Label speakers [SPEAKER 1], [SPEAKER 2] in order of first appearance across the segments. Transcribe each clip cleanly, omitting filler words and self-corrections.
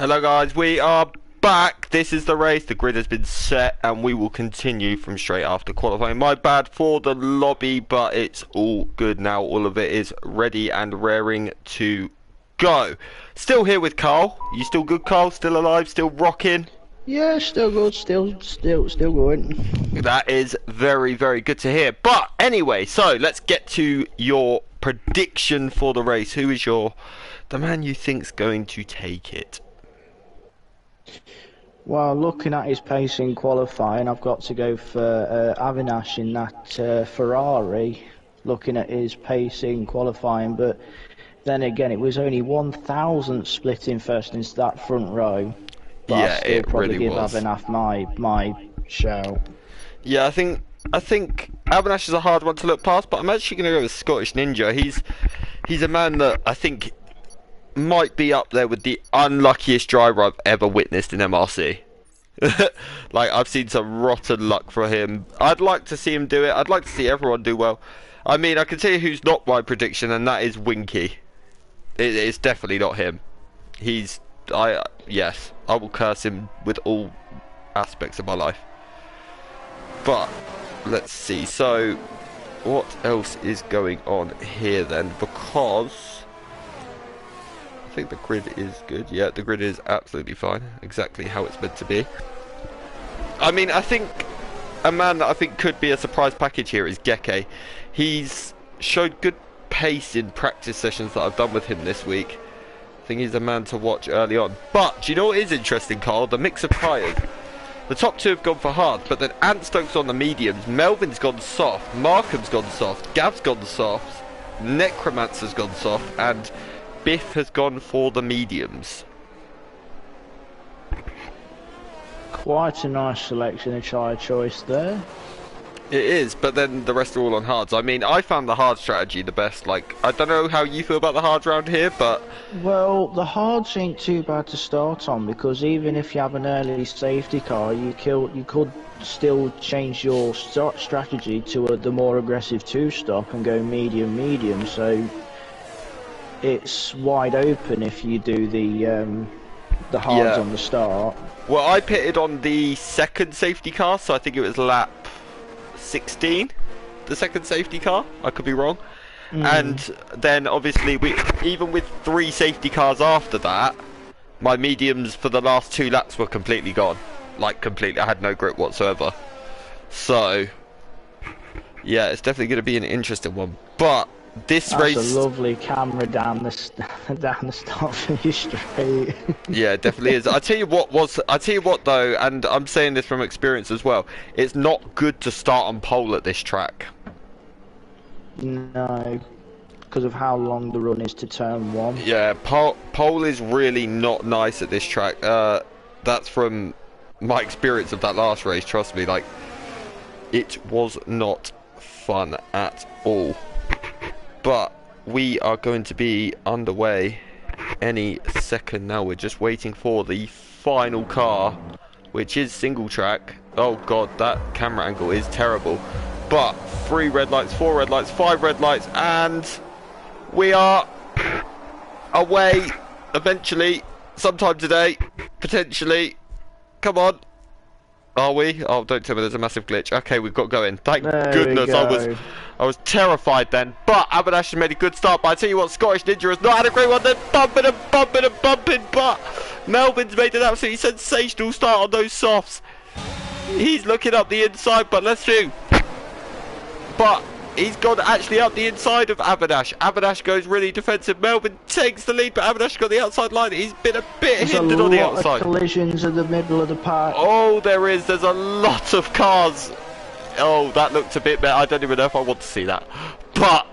[SPEAKER 1] Hello guys, we are back. This is the race. The grid has been set and we will continue from straight after qualifying. My bad for the lobby, but it's all good now. All of it is ready and raring to go. Still here with Carl. You still good, Carl? Still alive? Still rocking?
[SPEAKER 2] Yeah, still good, still going.
[SPEAKER 1] That is very, very good to hear. But anyway, so let's get to your prediction for the race. Who is the man you think's going to take it?
[SPEAKER 2] Well, looking at his pace in qualifying, I've got to go for Avinash in that Ferrari, looking at his pace in qualifying, but then again, it was only 1,000 split in first into that front row. But
[SPEAKER 1] Yeah,
[SPEAKER 2] I'll still
[SPEAKER 1] it
[SPEAKER 2] probably
[SPEAKER 1] really
[SPEAKER 2] give
[SPEAKER 1] was.
[SPEAKER 2] Avinash my shout.
[SPEAKER 1] Yeah, I think Avinash is a hard one to look past, but I'm actually going to go with Scottish Ninja. He's a man that I think might be up there with the unluckiest driver I've ever witnessed in MRC. Like, I've seen some rotten luck for him. I'd like to see him do it. I'd like to see everyone do well. I mean, I can tell you who's not my prediction, and that is Winky. It's definitely not him. Yes, I will curse him with all aspects of my life. But let's see. So, what else is going on here then? Because I think the grid is good. Yeah, the grid is absolutely fine. Exactly how it's meant to be. I mean, I think a man that I think could be a surprise package here is Geke. He's showed good pace in practice sessions that I've done with him this week. I think he's a man to watch early on. But, do you know what is interesting, Carl? The mix of tyres. The top two have gone for hard, but then Antstoke's on the mediums, Melvin's gone soft, Markham's gone soft, Gav's gone soft, Necromancer's gone soft, and Biff has gone for the mediums.
[SPEAKER 2] Quite a nice selection of tyre choice there.
[SPEAKER 1] It is, but then the rest are all on hards. I mean, I found the hard strategy the best. Like, I don't know how you feel about the hards round here, but
[SPEAKER 2] Well, the hards ain't too bad to start on, because even if you have an early safety car, you could still change your start strategy to the more aggressive two-stop and go medium, so it's wide open if you do the hards on the start.
[SPEAKER 1] Well, I pitted on the second safety car, so I think it was lap 16, the second safety car. I could be wrong. And then obviously even with 3 safety cars after that, my mediums for the last 2 laps were completely gone. Like, completely. I had no grip whatsoever. So yeah, it's definitely going to be an interesting one. But this race,
[SPEAKER 2] That's a lovely camera down the start finish straight.
[SPEAKER 1] yeah, it definitely is. I tell you what though, and I'm saying this from experience as well, it's not good to start on pole at this track.
[SPEAKER 2] No, because of how long the run is to turn 1.
[SPEAKER 1] Yeah, pole is really not nice at this track. That's from my experience of that last race, trust me, like, it was not fun at all. But we are going to be underway any second now. We're just waiting for the final car, which is single track. Oh god, that camera angle is terrible. But 3 red lights, 4 red lights, 5 red lights, and we are away eventually, sometime today, potentially. Come on. Are we? Oh, don't tell me there's a massive glitch. Okay, we've got going. Thank goodness. I was terrified then. But Avinash has made a good start. But I tell you what, Scottish Ninja has not had a great one. They're bumping and bumping and bumping. But Melvin's made an absolutely sensational start on those softs. He's looking up the inside, but let's do. But he's gone actually up the inside of Avinash. Avinash goes really defensive. Melvin takes the lead, but Avinash got the outside line. He's been a bit hindered on the outside.
[SPEAKER 2] There's a lot of collisions in the middle of the pack.
[SPEAKER 1] Oh, there is. There's a lot of cars. Oh, that looked a bit better. I don't even know if I want to see that. But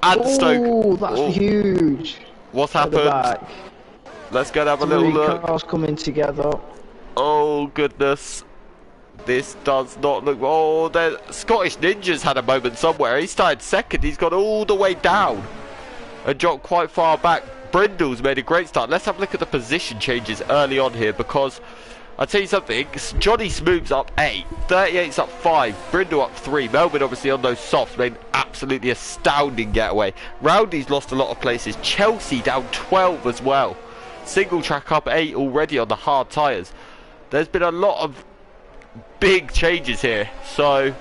[SPEAKER 1] Antstoke.
[SPEAKER 2] Oh, that's huge.
[SPEAKER 1] What's happened? Let's go and have a little look.
[SPEAKER 2] Cars coming together.
[SPEAKER 1] Oh goodness. This does not look. Oh, the Scottish Ninja's had a moment somewhere. He started second. He's gone all the way down and dropped quite far back. Brindle's made a great start. Let's have a look at the position changes early on here, because I'll tell you something. Johnny Smooth's up 8, 38's up 5, Brindle up 3. Melvin obviously on those softs made an absolutely astounding getaway. Rowdy's lost a lot of places. Chelsea down 12 as well. Single track up 8 already on the hard tyres. There's been a lot of big changes here, so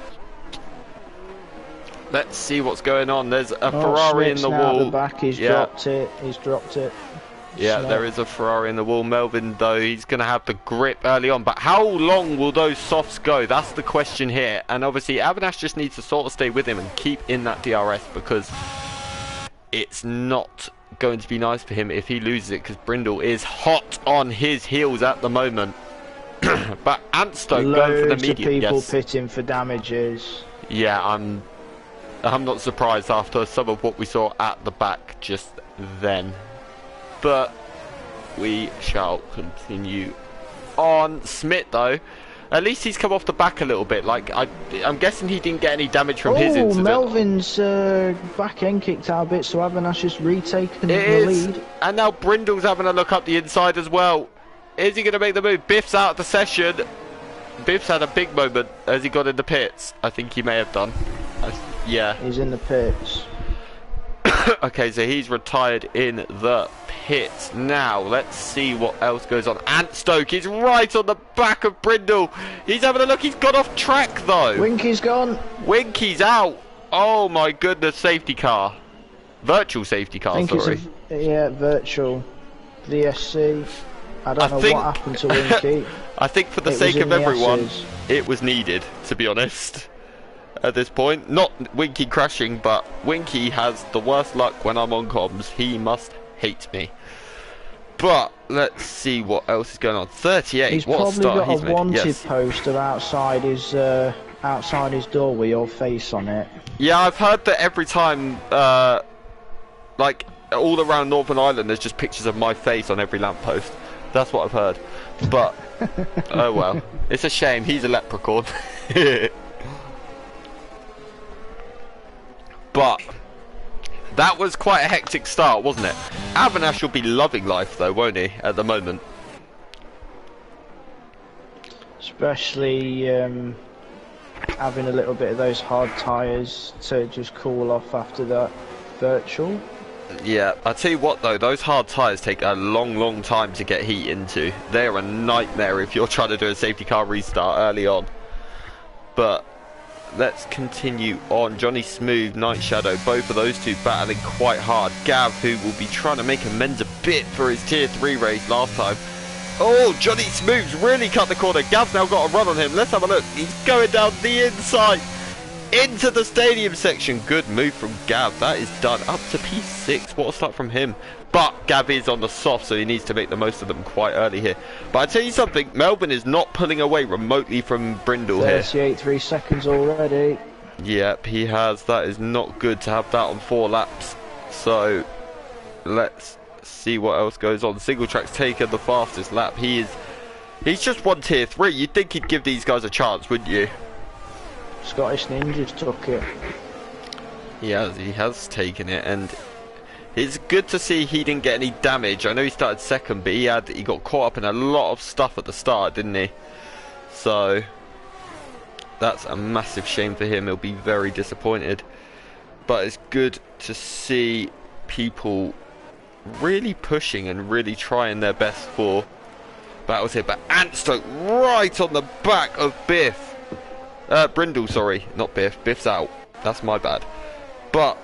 [SPEAKER 1] let's see what's going on. There's a Ferrari in the wall.
[SPEAKER 2] At the back, he's dropped it. He's dropped it.
[SPEAKER 1] Yeah, there is a Ferrari in the wall. Melvin, though, he's going to have the grip early on. But how long will those softs go? That's the question here. And obviously, Avinash just needs to sort of stay with him and keep in that DRS, because it's not going to be nice for him if he loses it, because Brindle is hot on his heels at the moment. But Antstoke going for the medium.
[SPEAKER 2] People pitting for damages.
[SPEAKER 1] Yeah, I'm not surprised after some of what we saw at the back just then. But we shall continue on. Smith, though, at least he's come off the back a little bit. Like, I'm guessing he didn't get any damage from his incident.
[SPEAKER 2] Melvin's back end kicked out a bit, so Avinash has retaken the lead.
[SPEAKER 1] And now Brindle's having a look up the inside as well. Is he going to make the move? Biff's out of the session. Biff's had a big moment as he got in the pits. I think he may have done. Yeah.
[SPEAKER 2] He's in the pits.
[SPEAKER 1] Okay, so he's retired in the pits. Now, let's see what else goes on. Antstoke is right on the back of Brindle. He's having a look. He's got off track, though.
[SPEAKER 2] Winky's gone.
[SPEAKER 1] Winky's out. Oh, my goodness. Safety car. Virtual safety car, sorry.
[SPEAKER 2] Yeah, virtual. VSC. I don't know what happened to Winky.
[SPEAKER 1] I think for the sake of everyone, it was needed, to be honest. At this point, not Winky crashing, but Winky has the worst luck when I'm on comms. He must hate me. But let's see what else is going on. 38.
[SPEAKER 2] He's
[SPEAKER 1] what
[SPEAKER 2] probably
[SPEAKER 1] start
[SPEAKER 2] got
[SPEAKER 1] he's
[SPEAKER 2] a
[SPEAKER 1] made.
[SPEAKER 2] wanted
[SPEAKER 1] Yes.
[SPEAKER 2] poster outside his door with your face on it.
[SPEAKER 1] Yeah, I've heard that every time, like all around Northern Ireland, there's just pictures of my face on every lamppost. That's what I've heard. But oh well, it's a shame. He's a leprechaun. But that was quite a hectic start, wasn't it? Avinash will be loving life, though, won't he, at the moment?
[SPEAKER 2] Especially having a little bit of those hard tyres to just cool off after that virtual.
[SPEAKER 1] Yeah, I tell you what, though, those hard tyres take a long time to get heat into. They're a nightmare if you're trying to do a safety car restart early on. But let's continue on. Johnny Smooth, Night Shadow, both of those two battling quite hard. Gav, who will be trying to make amends a bit for his tier 3 race last time. Oh, Johnny Smooth's really cut the corner. Gav's now got a run on him. Let's have a look. He's going down the inside into the stadium section. Good move from Gav. That is done. Up to P6. What a start from him. But Gav is on the soft, so he needs to make the most of them quite early here. But I tell you something, Melbourne is not pulling away remotely from Brindle here.
[SPEAKER 2] 3 seconds already.
[SPEAKER 1] Yep, he has. That is not good to have that on 4 laps. So let's see what else goes on. Single track's taken the fastest lap. He's just won tier 3. You'd think he'd give these guys a chance, wouldn't you?
[SPEAKER 2] Scottish Ninjas took it.
[SPEAKER 1] He has taken it, and it's good to see he didn't get any damage. I know he started second, but he got caught up in a lot of stuff at the start, didn't he? So that's a massive shame for him. He'll be very disappointed. But it's good to see people really pushing and really trying their best for battles here. But Antstoke right on the back of Biff. Brindle, sorry, not Biff. Biff's out. That's my bad. But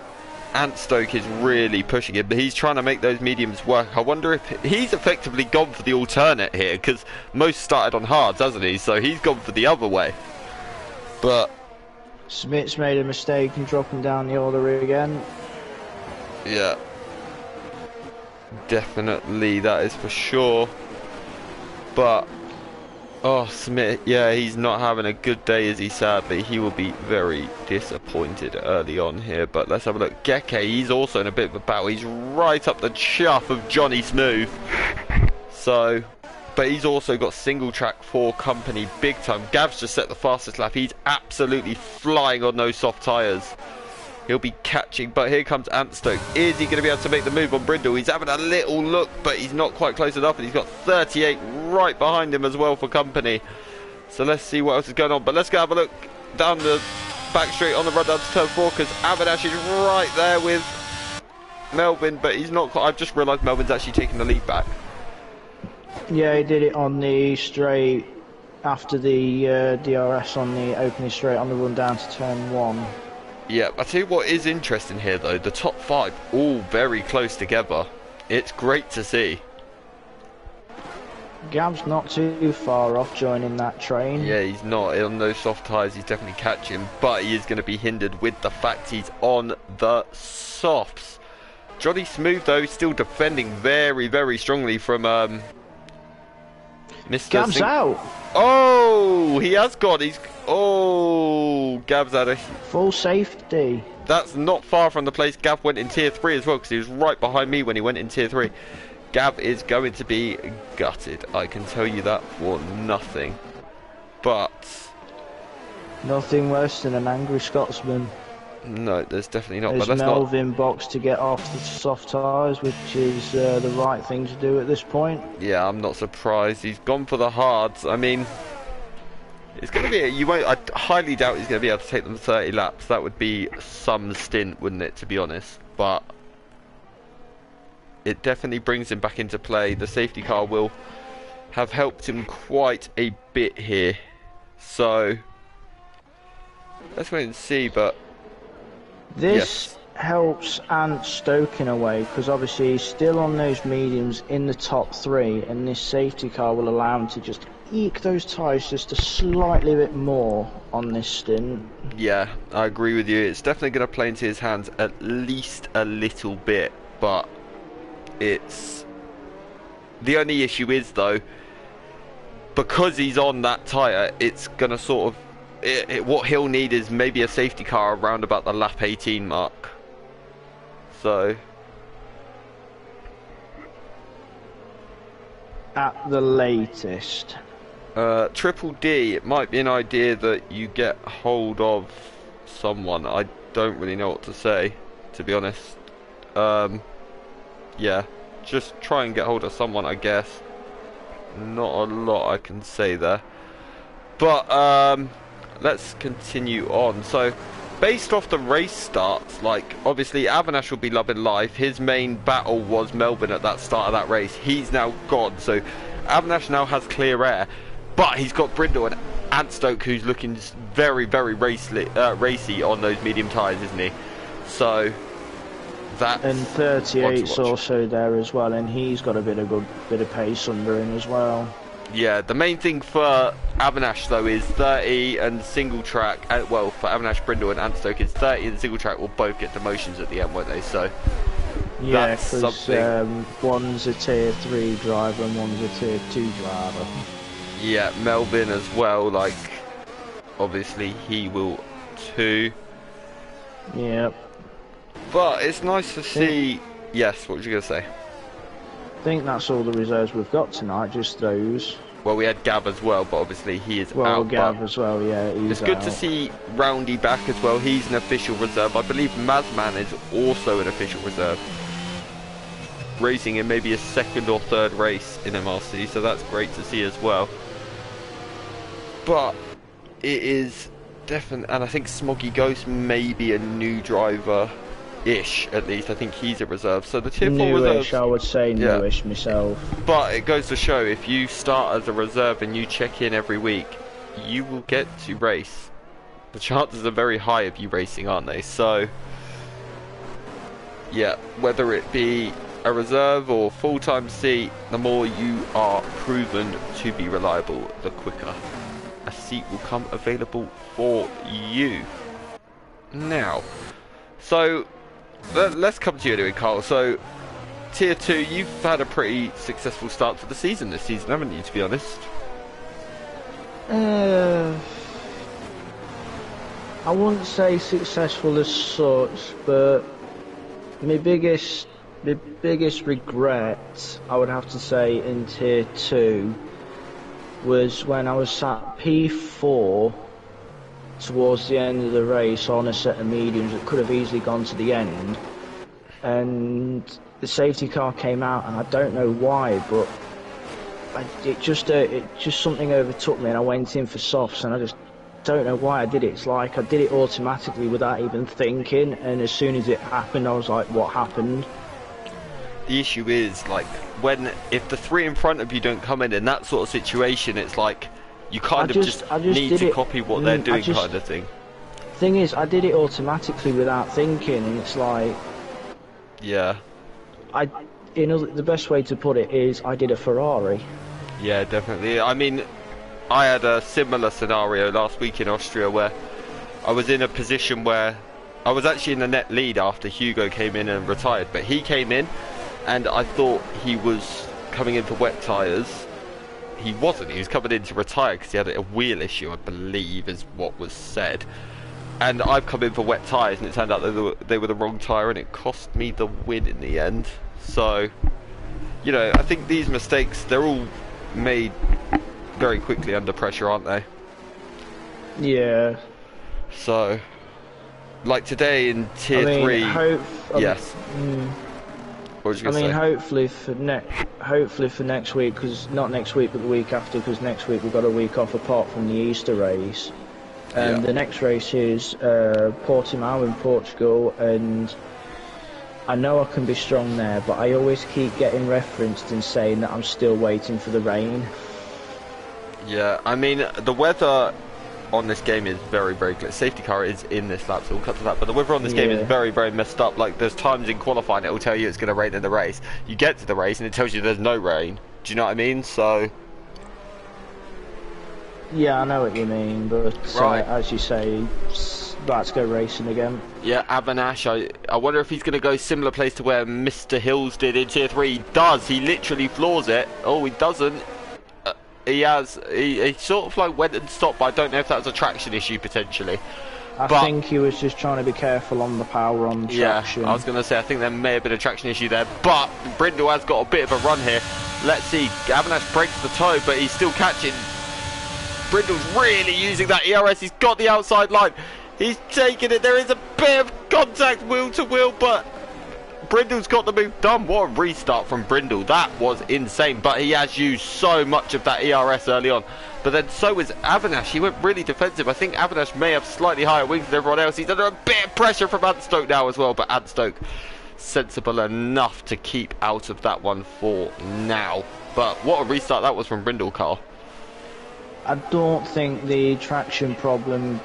[SPEAKER 1] Antstoke is really pushing it, but he's trying to make those mediums work. I wonder if he's effectively gone for the alternate here, because most started on hards, hasn't he? So he's gone for the other way. But
[SPEAKER 2] Smith's made a mistake in dropping down the order again.
[SPEAKER 1] Yeah, definitely, that is for sure. But oh, Smith, yeah, he's not having a good day, is he? Sadly, he will be very disappointed early on here. But let's have a look. Geke, he's also in a bit of a battle. He's right up the chuff of Johnny Smooth. So, but he's also got single track for company big time. Gav's just set the fastest lap. He's absolutely flying on those soft tyres. He'll be catching, but here comes Antstoke. Is he going to be able to make the move on Brindle? He's having a little look, but he's not quite close enough, and he's got 38 right behind him as well for company. So let's see what else is going on. But let's go have a look down the back straight on the run down to turn 4, because Avinash is right there with Melvin, but he's not. I've just realised Melvin's actually taking the lead back.
[SPEAKER 2] Yeah, he did it on the straight after the DRS on the opening straight on the run down to turn 1.
[SPEAKER 1] Yeah, I tell you what is interesting here though, the top 5 all very close together. It's great to see.
[SPEAKER 2] Gab's not too far off joining that train.
[SPEAKER 1] Yeah, he's not. On those soft tyres, he's definitely catching, but he is going to be hindered with the fact he's on the softs. Johnny Smooth, though, still defending very, very strongly from Mr.
[SPEAKER 2] Gab's out.
[SPEAKER 1] Oh, he has got. Oh, Gab's out of...
[SPEAKER 2] Full safety.
[SPEAKER 1] That's not far from the place Gav went in Tier 3 as well, because he was right behind me when he went in Tier 3. Gav is going to be gutted, I can tell you that for nothing. But...
[SPEAKER 2] nothing worse than an angry Scotsman.
[SPEAKER 1] No, there's definitely not.
[SPEAKER 2] There's
[SPEAKER 1] but that's
[SPEAKER 2] Melvin box to get off the soft tyres, which is the right thing to do at this point.
[SPEAKER 1] Yeah, I'm not surprised. He's gone for the hards. I mean, it's going to be... I highly doubt he's going to be able to take them 30 laps. That would be some stint, wouldn't it, to be honest? But... it definitely brings him back into play. The safety car will have helped him quite a bit here. So, let's wait and see, but...
[SPEAKER 2] this helps Ant Stoke in a way, because obviously he's still on those mediums in the top 3, and this safety car will allow him to just eke those tyres just a slightly bit more on this stint.
[SPEAKER 1] Yeah, I agree with you. It's definitely going to play into his hands at least a little bit, but... it's... the only issue is though, because he's on that tyre, it's gonna sort of... what he'll need is maybe a safety car around about the lap 18 mark. So...
[SPEAKER 2] at the latest.
[SPEAKER 1] Triple D, it might be an idea that you get hold of someone. I don't really know what to say, to be honest. Yeah, just try and get hold of someone, I guess. Not a lot I can say there. But, let's continue on. So, based off the race starts, like, obviously Avinash will be loving life. His main battle was Melbourne at that start of that race. He's now gone, so Avinash now has clear air. But he's got Brindle and Antstoke, who's looking very, very racy on those medium tyres, isn't he? So... that's
[SPEAKER 2] and 38's also there as well, and he's got a bit of pace under him as well.
[SPEAKER 1] Yeah, the main thing for Avinash though is 30 and single track. Well, for Avinash, Brindle and Antstoke, it's 30 and single track will both get demotions at the end, won't they? So
[SPEAKER 2] yeah, because one's a tier 3 driver and one's a tier 2 driver.
[SPEAKER 1] Yeah, Melvin as well. Like, obviously he will too.
[SPEAKER 2] Yep.
[SPEAKER 1] But it's nice to see... yes, what was you going to say?
[SPEAKER 2] I think that's all the reserves we've got tonight, just those.
[SPEAKER 1] Well, we had Gav as well, but obviously he is out.
[SPEAKER 2] Well, Gav as well, yeah, he's
[SPEAKER 1] It's good
[SPEAKER 2] out.
[SPEAKER 1] to see Roundy back as well. He's an official reserve. I believe Mazman is also an official reserve. Racing in maybe a second or third race in MRC, so that's great to see as well. But it is definitely... and I think Smoggy Ghost may be a new driver-ish, at least. I think he's a reserve. So the tier 4 reserves...
[SPEAKER 2] I would say newish myself.
[SPEAKER 1] But it goes to show, if you start as a reserve and you check in every week, you will get to race. The chances are very high of you racing, aren't they? So, yeah, whether it be a reserve or full-time seat, the more you are proven to be reliable, the quicker a seat will come available for you. Now, so let's come to you anyway, Carl. So, Tier 2, you've had a pretty successful start to the season this season, haven't you, to be honest?
[SPEAKER 2] I wouldn't say successful as such, but my biggest regret, I would have to say, in Tier 2 was when I was sat P4 towards the end of the race on a set of mediums that could have easily gone to the end, and the safety car came out, and I don't know why, but it just something overtook me, and I went in for softs, and I just don't know why I did it. It's like I did it automatically without even thinking, and as soon as it happened, I was like, what happened?
[SPEAKER 1] the issue is, like, if the three in front of you don't come in that sort of situation, it's like you kind of just need to copy what they're doing, kind of thing.
[SPEAKER 2] Thing is, I did it automatically without thinking, and it's like,
[SPEAKER 1] yeah,
[SPEAKER 2] the best way to put it is I did a Ferrari.
[SPEAKER 1] Yeah, definitely. I mean, I had a similar scenario last week in Austria where I was in a position where I was actually in the net lead after Hugo came in and retired, but he came in and I thought he was coming in for wet tyres. He wasn't. He was coming in to retire because he had a wheel issue, I believe, is what was said. And I've come in for wet tyres, and it turned out they were the wrong tyre, and it cost me the win in the end. So, you know, I think these mistakes, they're all made very quickly under pressure, aren't they?
[SPEAKER 2] Yeah.
[SPEAKER 1] So, like today in Tier 3... yes. What was you going to say?
[SPEAKER 2] Hopefully for next week, because not next week but the week after, because next week we've got a week off apart from the Easter race. And the next race is Portimao in Portugal, and I know I can be strong there, but I always keep getting referenced and saying that I'm still waiting for the rain. Yeah,
[SPEAKER 1] I mean, the weather on this game is very, very good. Safety car is in this lap, so we'll cut to that. But the weather on this game is very, very messed up. Like, there's times in qualifying it will tell you it's going to rain in the race. You get to the race and it tells you there's no rain. Do you know what I mean? So...
[SPEAKER 2] yeah, I know what you mean, but as you say, let's go racing again.
[SPEAKER 1] Yeah, Avanash, I wonder if he's going to go similar place to where Mr. Hills did in Tier 3. He does, he literally floors it. Oh, he doesn't. He sort of like went and stopped, but I don't know if that was a traction issue potentially.
[SPEAKER 2] I think he was just trying to be careful on the power on traction.
[SPEAKER 1] Yeah, I was going to say, I think there may have been a traction issue there, but Brindle has got a bit of a run here. Let's see, Avanash breaks the toe, but he's still catching. Brindle's really using that ERS. He's got the outside line. He's taking it. There is a bit of contact wheel to wheel, but Brindle's got the move done. What a restart from Brindle. That was insane, but he has used so much of that ERS early on. But then so is Avanash. He went really defensive. I think Avanash may have slightly higher wings than everyone else. He's under a bit of pressure from Adstoke now as well, but Adstoke sensible enough to keep out of that one for now. But what a restart that was from Brindle, Carl.
[SPEAKER 2] I don't think the traction problem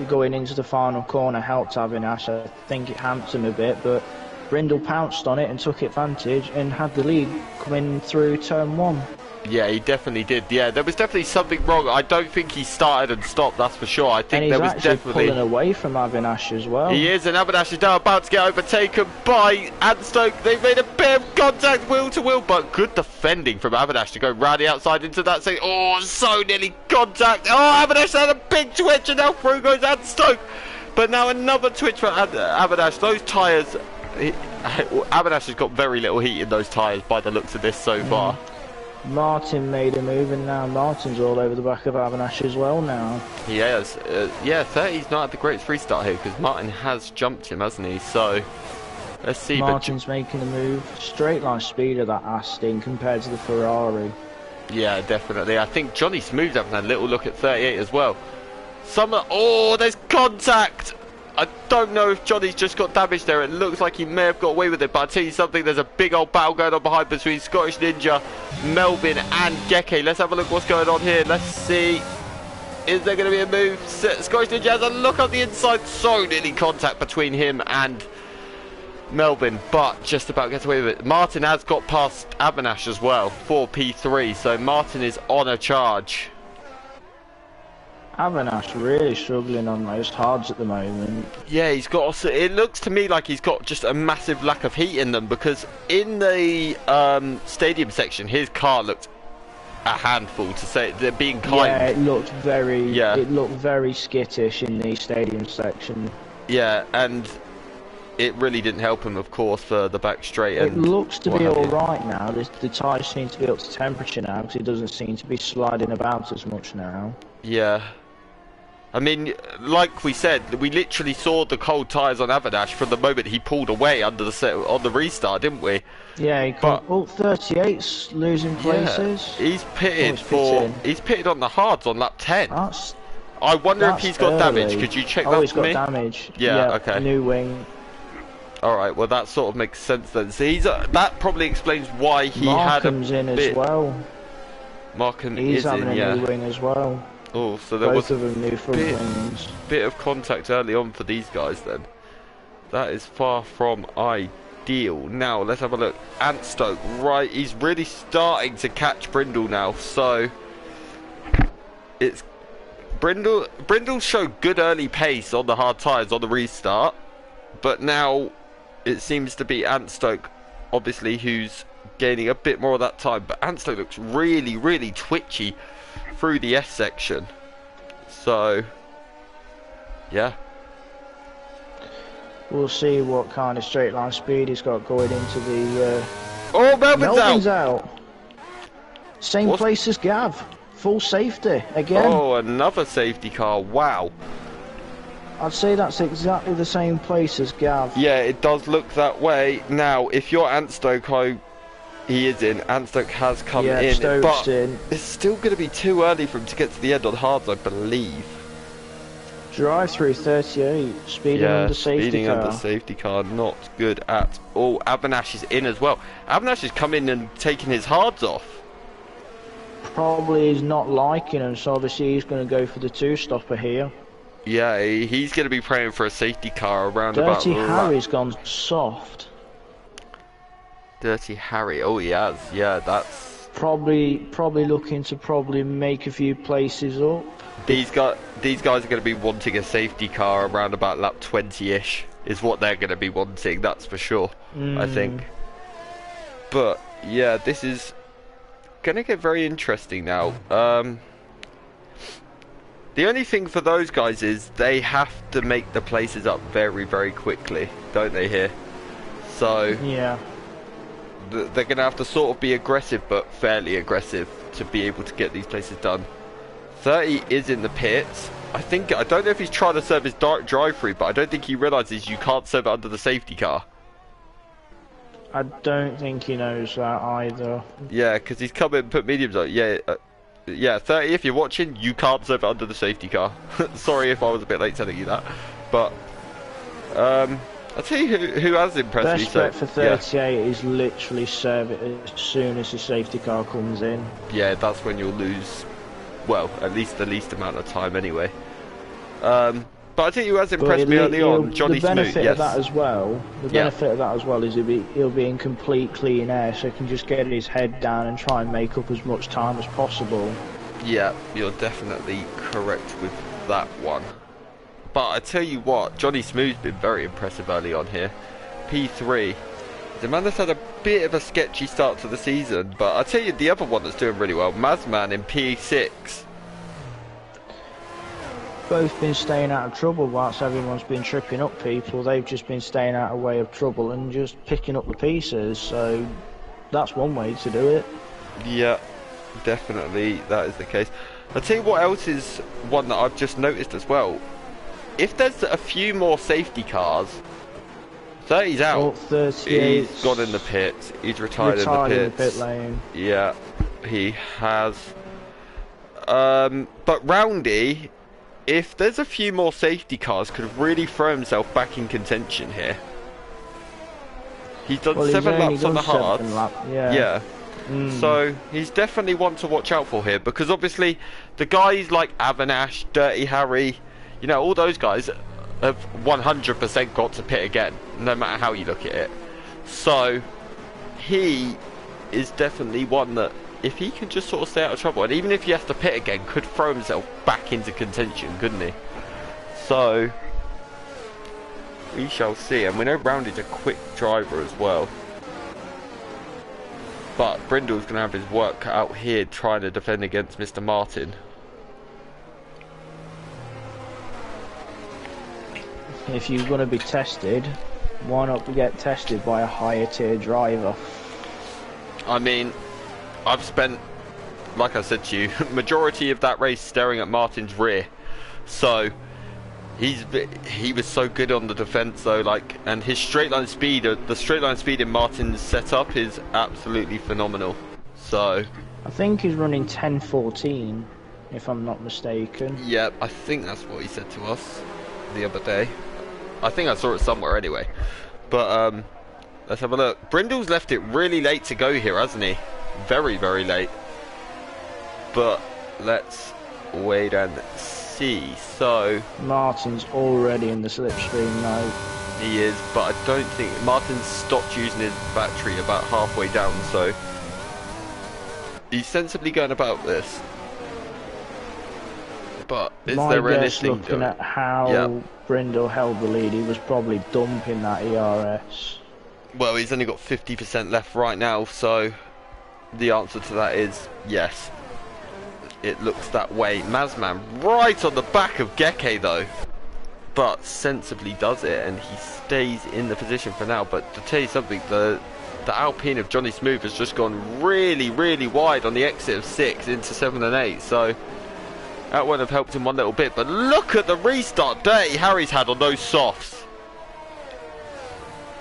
[SPEAKER 2] going into the final corner helped Avinash. I think it hamped him a bit, but Brindle pounced on it and took advantage and had the lead coming through turn 1.
[SPEAKER 1] Yeah, he definitely did. Yeah, there was definitely something wrong. I don't think he started and stopped, that's for sure. I think there was definitely...
[SPEAKER 2] pulling away from Avinash as well.
[SPEAKER 1] He is, and Avinash is now about to get overtaken by Adstoke. They've made a bit of contact wheel to wheel, but good defending from Avinash to go round the outside into that. Say, oh, so nearly contact. Oh, Avinash had a big twitch, and now through goes Adstoke. But now another twitch for Avinash. Those tyres... Avinash has got very little heat in those tyres by the looks of this so far.
[SPEAKER 2] Martin made a move, and now Martin's all over the back of Avanash as well now.
[SPEAKER 1] He has. Yeah, 30's not had the greatest restart here because Martin has jumped him, hasn't he? So, let's see.
[SPEAKER 2] Martin's making a move. Straight line speed of that Aston compared to the Ferrari.
[SPEAKER 1] Yeah, definitely. I think Johnny Smooth's having a little look at 38 as well. Oh, there's contact! I don't know if Johnny's just got damaged there. It looks like he may have got away with it, but I'll tell you something, there's a big old battle going on behind between Scottish Ninja, Melvin and Geke. Let's have a look what's going on here. Let's see. Is there going to be a move? Scottish Ninja has a look on the inside. So nearly contact between him and Melvin, but just about gets away with it. Martin has got past Avanash as well for P3, so Martin is on a charge.
[SPEAKER 2] Avanash really struggling on those hards at the moment.
[SPEAKER 1] Yeah, he's got. It looks to me like he's got just a massive lack of heat in them, because in the stadium section, his car looked a handful, to say they're being kind.
[SPEAKER 2] Yeah, it looked very. Yeah. It looked very skittish in the stadium section.
[SPEAKER 1] Yeah, and it really didn't help him, of course, for the back straight.
[SPEAKER 2] It looks to be all right now. The tyres seem to be up to temperature now, because it doesn't seem to be sliding about as much now.
[SPEAKER 1] Yeah. I mean, like we said, we literally saw the cold tyres on Avanash from the moment he pulled away under on the restart, didn't we?
[SPEAKER 2] Yeah, 38's losing places.
[SPEAKER 1] Yeah, he's pitted he's pitted on the hards on lap 10. I wonder if he's got damage. Could you check that for me?
[SPEAKER 2] Oh, he's got damage.
[SPEAKER 1] Yeah, okay.
[SPEAKER 2] New wing.
[SPEAKER 1] All right, well that sort of makes sense then. So that probably explains why he
[SPEAKER 2] Markham's
[SPEAKER 1] had a
[SPEAKER 2] in
[SPEAKER 1] bit...
[SPEAKER 2] as well.
[SPEAKER 1] Markham
[SPEAKER 2] He's
[SPEAKER 1] is
[SPEAKER 2] having
[SPEAKER 1] in,
[SPEAKER 2] a new wing as well.
[SPEAKER 1] Oh, so there
[SPEAKER 2] Both
[SPEAKER 1] was
[SPEAKER 2] of them new front wings.
[SPEAKER 1] bit of contact early on for these guys then. That is far from ideal. Now let's have a look. Antstoke, right? He's really starting to catch Brindle now. So it's Brindle showed good early pace on the hard tyres on the restart, but now it seems to be Antstoke, obviously, who's gaining a bit more of that time. But Antstoke looks really, really twitchy through the S section. So yeah,
[SPEAKER 2] we'll see what kind of straight line speed he's got going into the.
[SPEAKER 1] Oh,
[SPEAKER 2] Melvin's out. Same place as Gav. Full safety again.
[SPEAKER 1] Oh, another safety car. Wow.
[SPEAKER 2] I'd say that's exactly the same place as Gav.
[SPEAKER 1] Yeah, it does look that way. Now, if you're Antstoke, he is in. Antstoke has come in, but it's still going to be too early for him to get to the end on hards, I believe.
[SPEAKER 2] Drive through 38, speeding under safety car.
[SPEAKER 1] Speeding under safety car, not good at all. Abanash is in as well. Abanash has come in and taken his hards off.
[SPEAKER 2] Probably is not liking him, so obviously he's going to go for the two-stopper here.
[SPEAKER 1] Yeah, he's going to be praying for a safety car around about...
[SPEAKER 2] Dirty Harry's gone soft.
[SPEAKER 1] Dirty Harry, oh he has, yeah, that's...
[SPEAKER 2] Probably looking to make a few places up.
[SPEAKER 1] These guys are going to be wanting a safety car around about lap 20-ish, is what they're going to be wanting, that's for sure, I think. But, yeah, this is going to get very interesting now. The only thing for those guys is they have to make the places up very, very quickly, don't they here? So,
[SPEAKER 2] yeah,
[SPEAKER 1] they're going to have to sort of be aggressive, but fairly aggressive, to be able to get these places done. 30 is in the pits. I don't know if he's trying to serve his dark drive-through, but I don't think he realises you can't serve it under the safety car.
[SPEAKER 2] I don't think he knows that either.
[SPEAKER 1] Yeah, because he's come in and put mediums on. Yeah, yeah, 30, if you're watching, you can't serve it under the safety car. Sorry if I was a bit late telling you that. But, I'll tell you who has impressed me.
[SPEAKER 2] Best bet for 38 is literally serve it as soon as the safety car comes in.
[SPEAKER 1] Yeah, that's when you'll lose, well, at least the least amount of time anyway. But I think who has impressed me early on, Johnny Smoot. The benefit of that as
[SPEAKER 2] well, is he'll be in complete clean air, so he can just get his head down and try and make up as much time as possible.
[SPEAKER 1] Yeah, you're definitely correct with that one. But I tell you what, Johnny Smoot's been very impressive early on here. P3. The man that's had a bit of a sketchy start to the season, but I tell you the other one that's doing really well, Mazman in P6.
[SPEAKER 2] Both been staying out of trouble whilst everyone's been tripping up people. They've just been staying out of way of trouble and just picking up the pieces, so that's one way to do it.
[SPEAKER 1] Yeah, definitely that is the case. I'll tell you what else is one that I've just noticed as well. If there's a few more safety cars, 30's out.
[SPEAKER 2] Oh, 38's
[SPEAKER 1] he's gone in the pits. He's retired in the pit lane. Yeah, he has. But Roundy, if there's a few more safety cars, could really throw himself back in contention here. He's done 7 laps on the hards. Yeah. So he's definitely one to watch out for here, because obviously the guys like Avanash, Dirty Harry, you know, all those guys have 100% got to pit again, no matter how you look at it. So he is definitely one that, if he can just sort of stay out of trouble, and even if he has to pit again, could throw himself back into contention, couldn't he? So we shall see. And we know Roundy's a quick driver as well. But Brindle's going to have his work cut out here trying to defend against Mr. Martin.
[SPEAKER 2] If you're going to be tested, why not get tested by a higher tier driver?
[SPEAKER 1] I mean, I've spent, like I said to you, majority of that race staring at Martin's rear. So he was so good on the defence though, like, and his straight line speed, the straight line speed in Martin's setup is absolutely phenomenal. So
[SPEAKER 2] I think he's running 10:14, if I'm not mistaken.
[SPEAKER 1] Yeah, I think that's what he said to us the other day. I think I saw it somewhere anyway. But let's have a look. Brindle's left it really late to go here, hasn't he? Very, very late. But let's wait and see. So
[SPEAKER 2] Martin's already in the slipstream now.
[SPEAKER 1] he is, but I don't think Martin's stopped using his battery about halfway down, so he's sensibly going about this. But is
[SPEAKER 2] My
[SPEAKER 1] there
[SPEAKER 2] guess,
[SPEAKER 1] anything
[SPEAKER 2] looking at how Brindle held the lead, he was probably dumping that ERS.
[SPEAKER 1] Well, he's only got 50% left right now, so the answer to that is yes. It looks that way. Mazman right on the back of Geke though, but sensibly does it, and he stays in the position for now. But to tell you something, the Alpine of Johnny Smooth has just gone really, really wide on the exit of 6 into 7 and 8, so that would have helped him one little bit. But look at the restart Dirty Harry's had on those softs.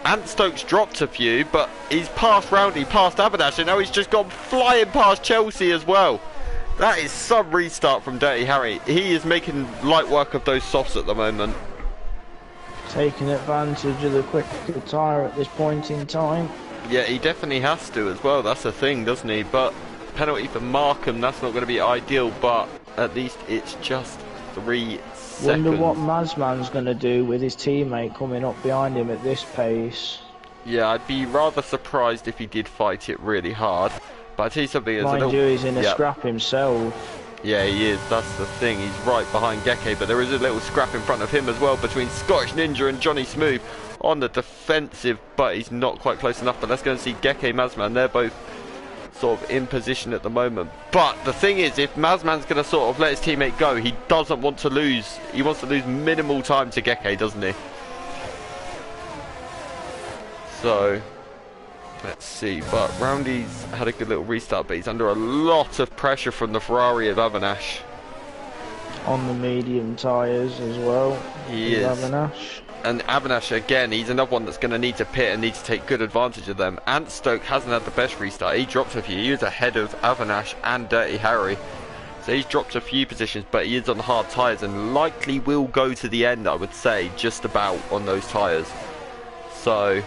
[SPEAKER 1] Ant Stokes dropped a few, but he's passed Roundy, past Abadash, and now he's just gone flying past Chelsea as well. That is some restart from Dirty Harry. He is making light work of those softs at the moment.
[SPEAKER 2] Taking advantage of the quicker tyre at this point in time.
[SPEAKER 1] Yeah, he definitely has to as well. That's the thing, doesn't he? But penalty for Markham, that's not going to be ideal, but at least it's just 3 seconds.
[SPEAKER 2] Wonder what Mazman's going to do with his teammate coming up behind him at this pace.
[SPEAKER 1] Yeah, I'd be rather surprised if he did fight it really hard. But I tell you something,
[SPEAKER 2] mind you, he's in a scrap himself.
[SPEAKER 1] Yeah, he is. That's the thing. He's right behind Geke, but there is a little scrap in front of him as well between Scottish Ninja and Johnny Smooth on the defensive, but he's not quite close enough. But let's go and see Geke Mazman. They're both sort of in position at the moment. But the thing is, if Mazman's going to sort of let his teammate go, he doesn't want to lose. He wants to lose minimal time to Geke, doesn't he? So let's see. But Roundy's had a good little restart, but he's under a lot of pressure from the Ferrari of Avanash.
[SPEAKER 2] On the medium tyres as well.
[SPEAKER 1] He is.
[SPEAKER 2] Avanash.
[SPEAKER 1] And Avanash, again, he's another one that's going to need to pit and need to take good advantage of them. Ant Stoke hasn't had the best restart. He dropped a few. He was ahead of Avanash and Dirty Harry. So he's dropped a few positions, but he is on hard tyres and likely will go to the end, I would say, just about on those tyres. So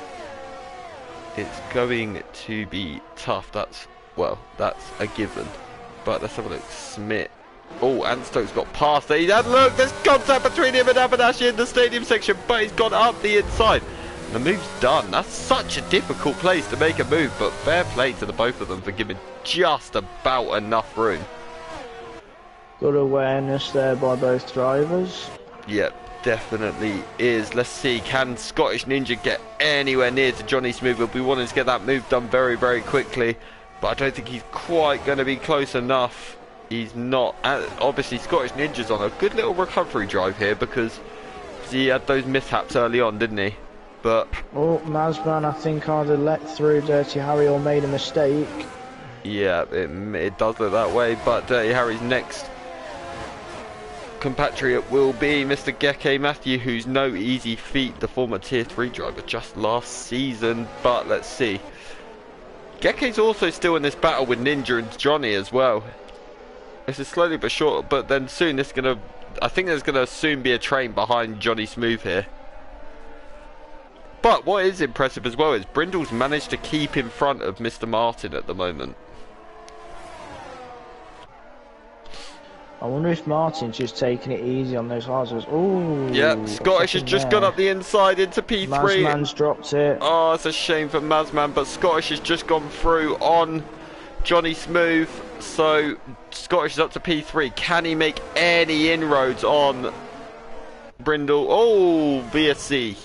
[SPEAKER 1] it's going to be tough. That's a given. But let's have a look. Smith. Oh, Ant Stokes got past there. And look, there's contact between him and Abadash in the stadium section, but he's gone up the inside. The move's done. That's such a difficult place to make a move, but fair play to the both of them for giving just about enough room.
[SPEAKER 2] Good awareness there by both drivers.
[SPEAKER 1] Yep, definitely is. Let's see, can Scottish Ninja get anywhere near to Johnny Smooth? We'll be wanting to get that move done very, very quickly, but I don't think he's quite going to be close enough. He's not. Obviously, Scottish Ninja's on a good little recovery drive here because he had those mishaps early on, didn't he? But
[SPEAKER 2] oh, Mazman, I think either let through Dirty Harry or made a mistake.
[SPEAKER 1] Yeah, it does look that way. But Dirty Harry's next compatriot will be Mr. Geke Matthew, who's no easy feat, the former Tier 3 driver just last season. But let's see. Geke's also still in this battle with Ninja and Johnny as well. This is slowly but short, but then soon this is gonna. I think there's gonna soon be a train behind Johnny Smooth here. But what is impressive as well is Brindle's managed to keep in front of Mr. Martin at the moment.
[SPEAKER 2] I wonder if Martin's just taking it easy on those hard. Oh,
[SPEAKER 1] yeah, Scottish has just gone up the inside into P3.
[SPEAKER 2] Mazman's dropped it.
[SPEAKER 1] Oh, it's a shame for Mazman, but Scottish has just gone through on Johnny Smooth. So Scottish is up to P3. Can he make any inroads on Brindle? Oh, VSC.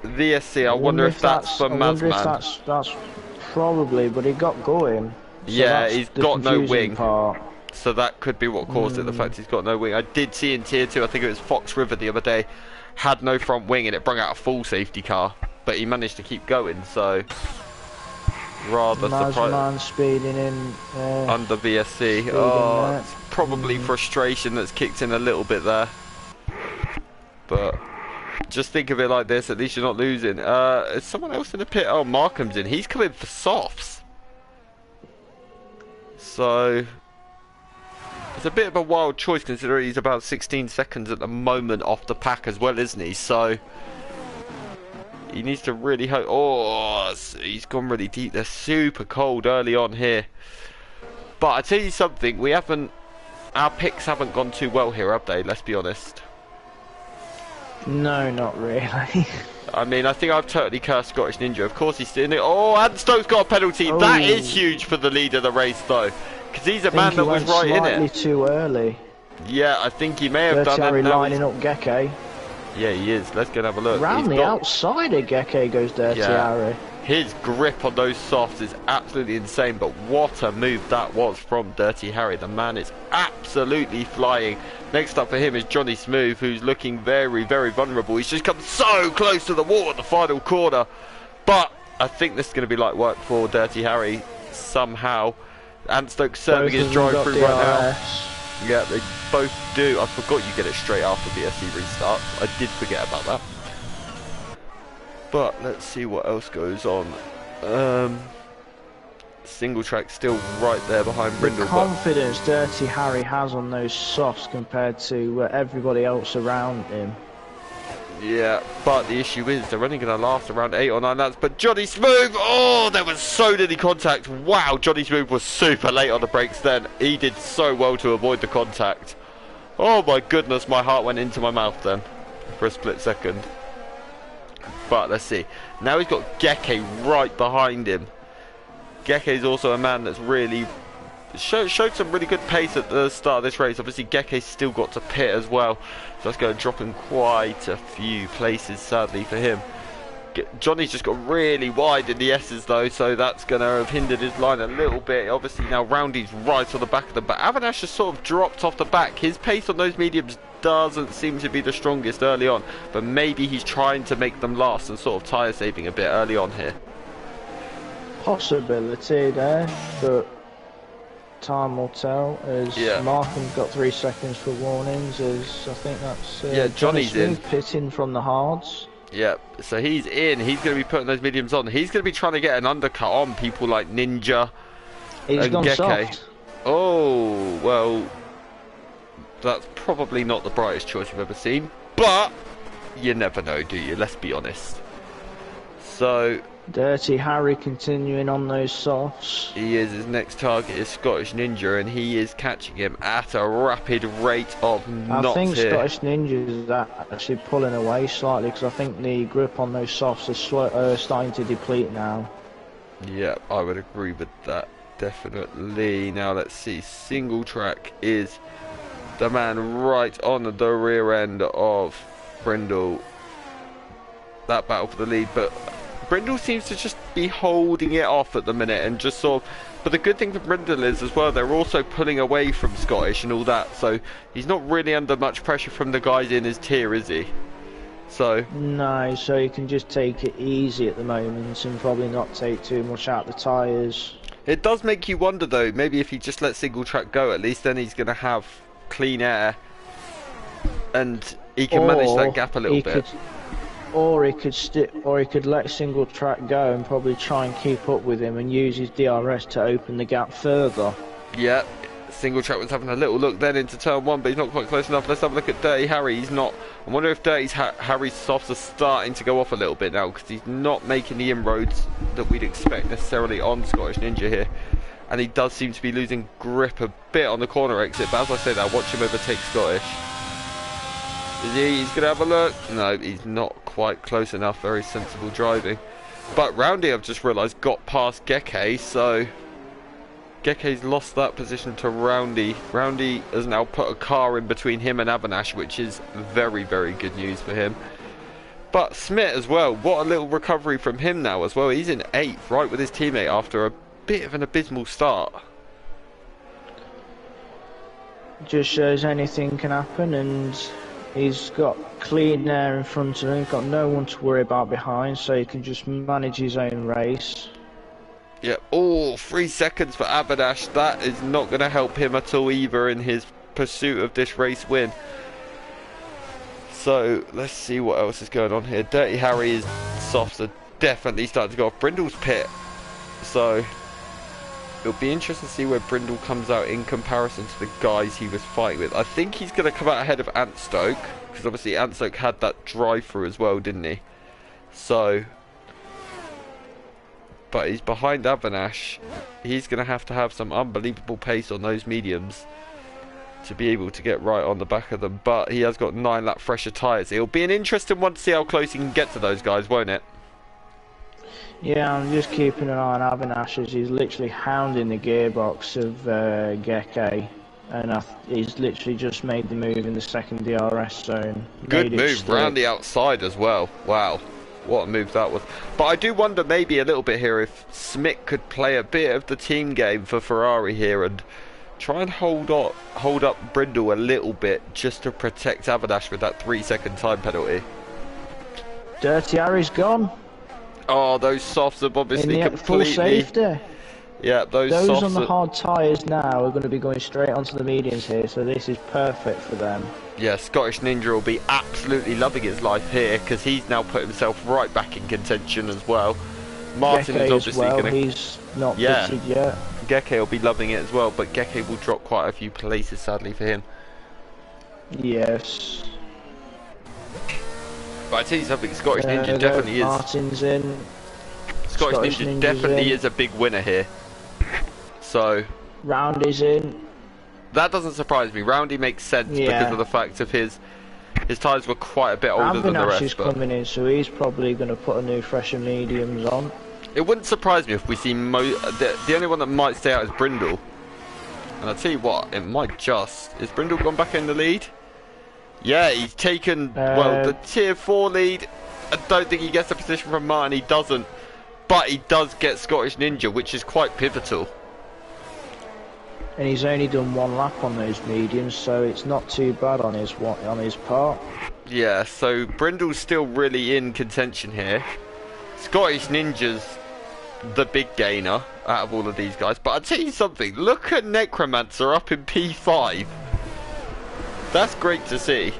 [SPEAKER 1] VSC, I wonder if that's for Mazman.
[SPEAKER 2] That's probably, but he got going. So
[SPEAKER 1] yeah, he's got no wing.
[SPEAKER 2] Part.
[SPEAKER 1] So that could be what caused it, the fact he's got no wing. I did see in Tier 2, I think it was Fox River the other day, had no front wing and it brought out a full safety car. But he managed to keep going, so rather surprised.
[SPEAKER 2] Speeding in
[SPEAKER 1] under VSC. Oh, it's probably frustration that's kicked in a little bit there. But just think of it like this, at least you're not losing. Is someone else in the pit? Oh, Markham's in. He's coming for softs. So It's a bit of a wild choice considering he's about 16 seconds at the moment off the pack as well, isn't he? So he needs to really hope. Oh, he's gone really deep. They're super cold early on here. But I tell you something, our picks haven't gone too well here, have they? Let's be honest.
[SPEAKER 2] No, not really.
[SPEAKER 1] I mean, I think I've totally cursed Scottish Ninja. Of course he's doing it. Oh, and Stokes got a penalty. Oh. That is huge for the lead of the race, though. Because he's a man that was right in it.
[SPEAKER 2] Slightly too early.
[SPEAKER 1] Yeah, I think he may have done that.
[SPEAKER 2] Harry lining up Geke.
[SPEAKER 1] Yeah, he is. Let's go and have a look.
[SPEAKER 2] Round the outside of Geke goes Dirty Harry.
[SPEAKER 1] His grip on those softs is absolutely insane, but what a move that was from Dirty Harry. The man is absolutely flying. Next up for him is Johnny Smooth, who's looking very, very vulnerable. He's just come so close to the wall at the final corner. But I think this is going to be light work for Dirty Harry somehow. And Stokes serving his drive through right now. Yeah, they both do. I forgot you get it straight after VSC restart. I did forget about that. But let's see what else goes on. Single track still right there behind Brindle.
[SPEAKER 2] The confidence Dirty Harry has on those softs compared to everybody else around him.
[SPEAKER 1] Yeah, but the issue is they're only going to last around 8 or 9 laps. But Johnny Smooth, oh, there was so little contact. Wow, Johnny Smooth was super late on the brakes then. He did so well to avoid the contact. Oh my goodness, my heart went into my mouth then for a split second. But let's see. Now he's got Geke right behind him. Geke is also a man that's really showed some really good pace at the start of this race. Obviously, Geke's still got to pit as well. So that's going to drop him quite a few places, sadly, for him. Johnny's just got really wide in the S's, though, so that's going to have hindered his line a little bit. Obviously, now Roundy's right on the back of them. But Avinash has sort of dropped off the back. His pace on those mediums doesn't seem to be the strongest early on, but maybe he's trying to make them last and sort of tyre saving a bit early on here.
[SPEAKER 2] Possibility there, but time will tell. As Markham's got 3 seconds for warnings, as I think that's
[SPEAKER 1] Johnny's in
[SPEAKER 2] pitting from the hards.
[SPEAKER 1] Yeah, so he's in. He's going to be putting those mediums on. He's going to be trying to get an undercut on people like Ninja and
[SPEAKER 2] gone
[SPEAKER 1] Geke.
[SPEAKER 2] Soft.
[SPEAKER 1] Oh, well, that's probably not the brightest choice you've ever seen, but you never know, do you? Let's be honest. So
[SPEAKER 2] Dirty Harry continuing on those softs.
[SPEAKER 1] He is. His next target is Scottish Ninja, and he is catching him at a rapid rate of knots.
[SPEAKER 2] I think
[SPEAKER 1] here.
[SPEAKER 2] Scottish Ninja is actually pulling away slightly, because I think the grip on those softs is starting to deplete now.
[SPEAKER 1] Yeah, I would agree with that, definitely. Now let's see. Single track is the man right on the rear end of Brindle. That battle for the lead, but Brindle seems to just be holding it off at the minute and just sort of... But the good thing for Brindle is as well, they're also pulling away from Scottish and all that, so he's not really under much pressure from the guys in his tier, is he? So...
[SPEAKER 2] No, so you can just take it easy at the moment and probably not take too much out the tyres.
[SPEAKER 1] It does make you wonder though, maybe if he just lets single track go, at least then he's going to have clean air and he can manage that gap a little bit.
[SPEAKER 2] Or he could let single track go and probably try and keep up with him and use his DRS to open the gap further.
[SPEAKER 1] Yeah, single track was having a little look then into turn 1, but he's not quite close enough. Let's have a look at Dirty Harry. He's not... I wonder if Dirty Harry's softs are starting to go off a little bit now, because he's not making the inroads that we'd expect necessarily on Scottish Ninja here. And he does seem to be losing grip a bit on the corner exit, but as I say that, watch him overtake Scottish. He's going to have a look. No, he's not quite close enough. Very sensible driving. But Roundy, I've just realised, got past Geke, so Geke's lost that position to Roundy. Roundy has now put a car in between him and Avinash, which is very, very good news for him. But Smith as well, what a little recovery from him now as well. He's in 8th, right with his teammate after a bit of an abysmal start.
[SPEAKER 2] Just shows anything can happen, and he's got clean air in front of him, got no one to worry about behind, so he can just manage his own race.
[SPEAKER 1] Yeah, 3 seconds for Abadash. That is not going to help him at all either in his pursuit of this race win. So, let's see what else is going on here. Dirty Harry's softs are definitely starting to go off. Brindle's pit. So, It'll be interesting to see where Brindle comes out in comparison to the guys he was fighting with. I think he's going to come out ahead of Antstoke, because obviously Antstoke had that drive-through as well, didn't he? So, but he's behind Avanash. He's going to have some unbelievable pace on those mediums to be able to get right on the back of them. But he has got 9 lap fresher tyres. It'll be an interesting one to see how close he can get to those guys, won't it?
[SPEAKER 2] Yeah, I'm just keeping an eye on Avanash as he's literally hounding the gearbox of Geke, and he's literally just made the move in the second DRS zone.
[SPEAKER 1] Good move round the outside as well. Wow, what a move that was. But I do wonder maybe a little bit here if Smick could play a bit of the team game for Ferrari here and try and hold up Brindle a little bit just to protect Avanash with that 3-second time penalty.
[SPEAKER 2] Dirty Harry's gone.
[SPEAKER 1] Oh, those softs have obviously
[SPEAKER 2] in the full safety.
[SPEAKER 1] Yeah, those
[SPEAKER 2] on
[SPEAKER 1] softs
[SPEAKER 2] the hard tyres now are going to be going straight onto the mediums here, so this is perfect for them.
[SPEAKER 1] Yeah, Scottish Ninja will be absolutely loving his life here because he's now put himself right back in contention as well. Martin is obviously going to...
[SPEAKER 2] He's not pitted yet.
[SPEAKER 1] Geke will be loving it as well, but Geke will drop quite a few places sadly for him.
[SPEAKER 2] Yes.
[SPEAKER 1] But I tell you something, Scottish Ninja definitely is.
[SPEAKER 2] Martin's in.
[SPEAKER 1] Scottish Ninja definitely is a big winner here. So.
[SPEAKER 2] Roundy's in.
[SPEAKER 1] That doesn't surprise me. Roundy makes sense because of the fact of his tyres were quite a bit older than the rest.
[SPEAKER 2] Is coming in, so he's probably going to put a new fresher mediums on.
[SPEAKER 1] It wouldn't surprise me if we see the only one that might stay out is Brindle. And I'll tell you what, it might just. Is Brindle gone back in the lead? Yeah, he's taken, well, the tier 4 lead. I don't think he gets the position from Martin, he doesn't. But he does get Scottish Ninja, which is quite pivotal.
[SPEAKER 2] And he's only done 1 lap on those mediums, so it's not too bad on his part.
[SPEAKER 1] Yeah, so Brindle's still really in contention here. Scottish Ninja's the big gainer out of all of these guys. But I'll tell you something, look at Necromancer up in P5. That's great to see.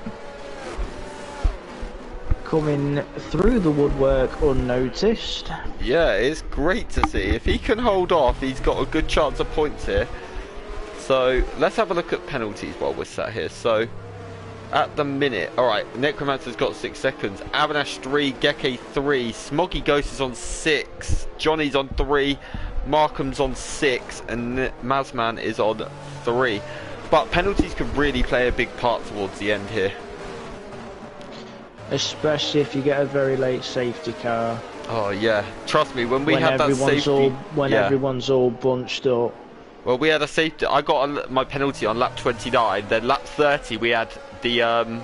[SPEAKER 2] Coming through the woodwork unnoticed.
[SPEAKER 1] Yeah, it's great to see. If he can hold off, he's got a good chance of points here. So, let's have a look at penalties while we're sat here. So, at the minute, alright, Necromancer's got 6 seconds. Avanash 3, Geke 3, Smoggy Ghost is on 6, Johnny's on 3, Markham's on 6, and Mazman is on 3. But penalties could really play a big part towards the end here.
[SPEAKER 2] Especially if you get a very late safety car.
[SPEAKER 1] Oh yeah, trust me, when we had that safety...
[SPEAKER 2] everyone's all bunched up.
[SPEAKER 1] Well, we had a safety... I got my penalty on lap 29, then lap 30 we had the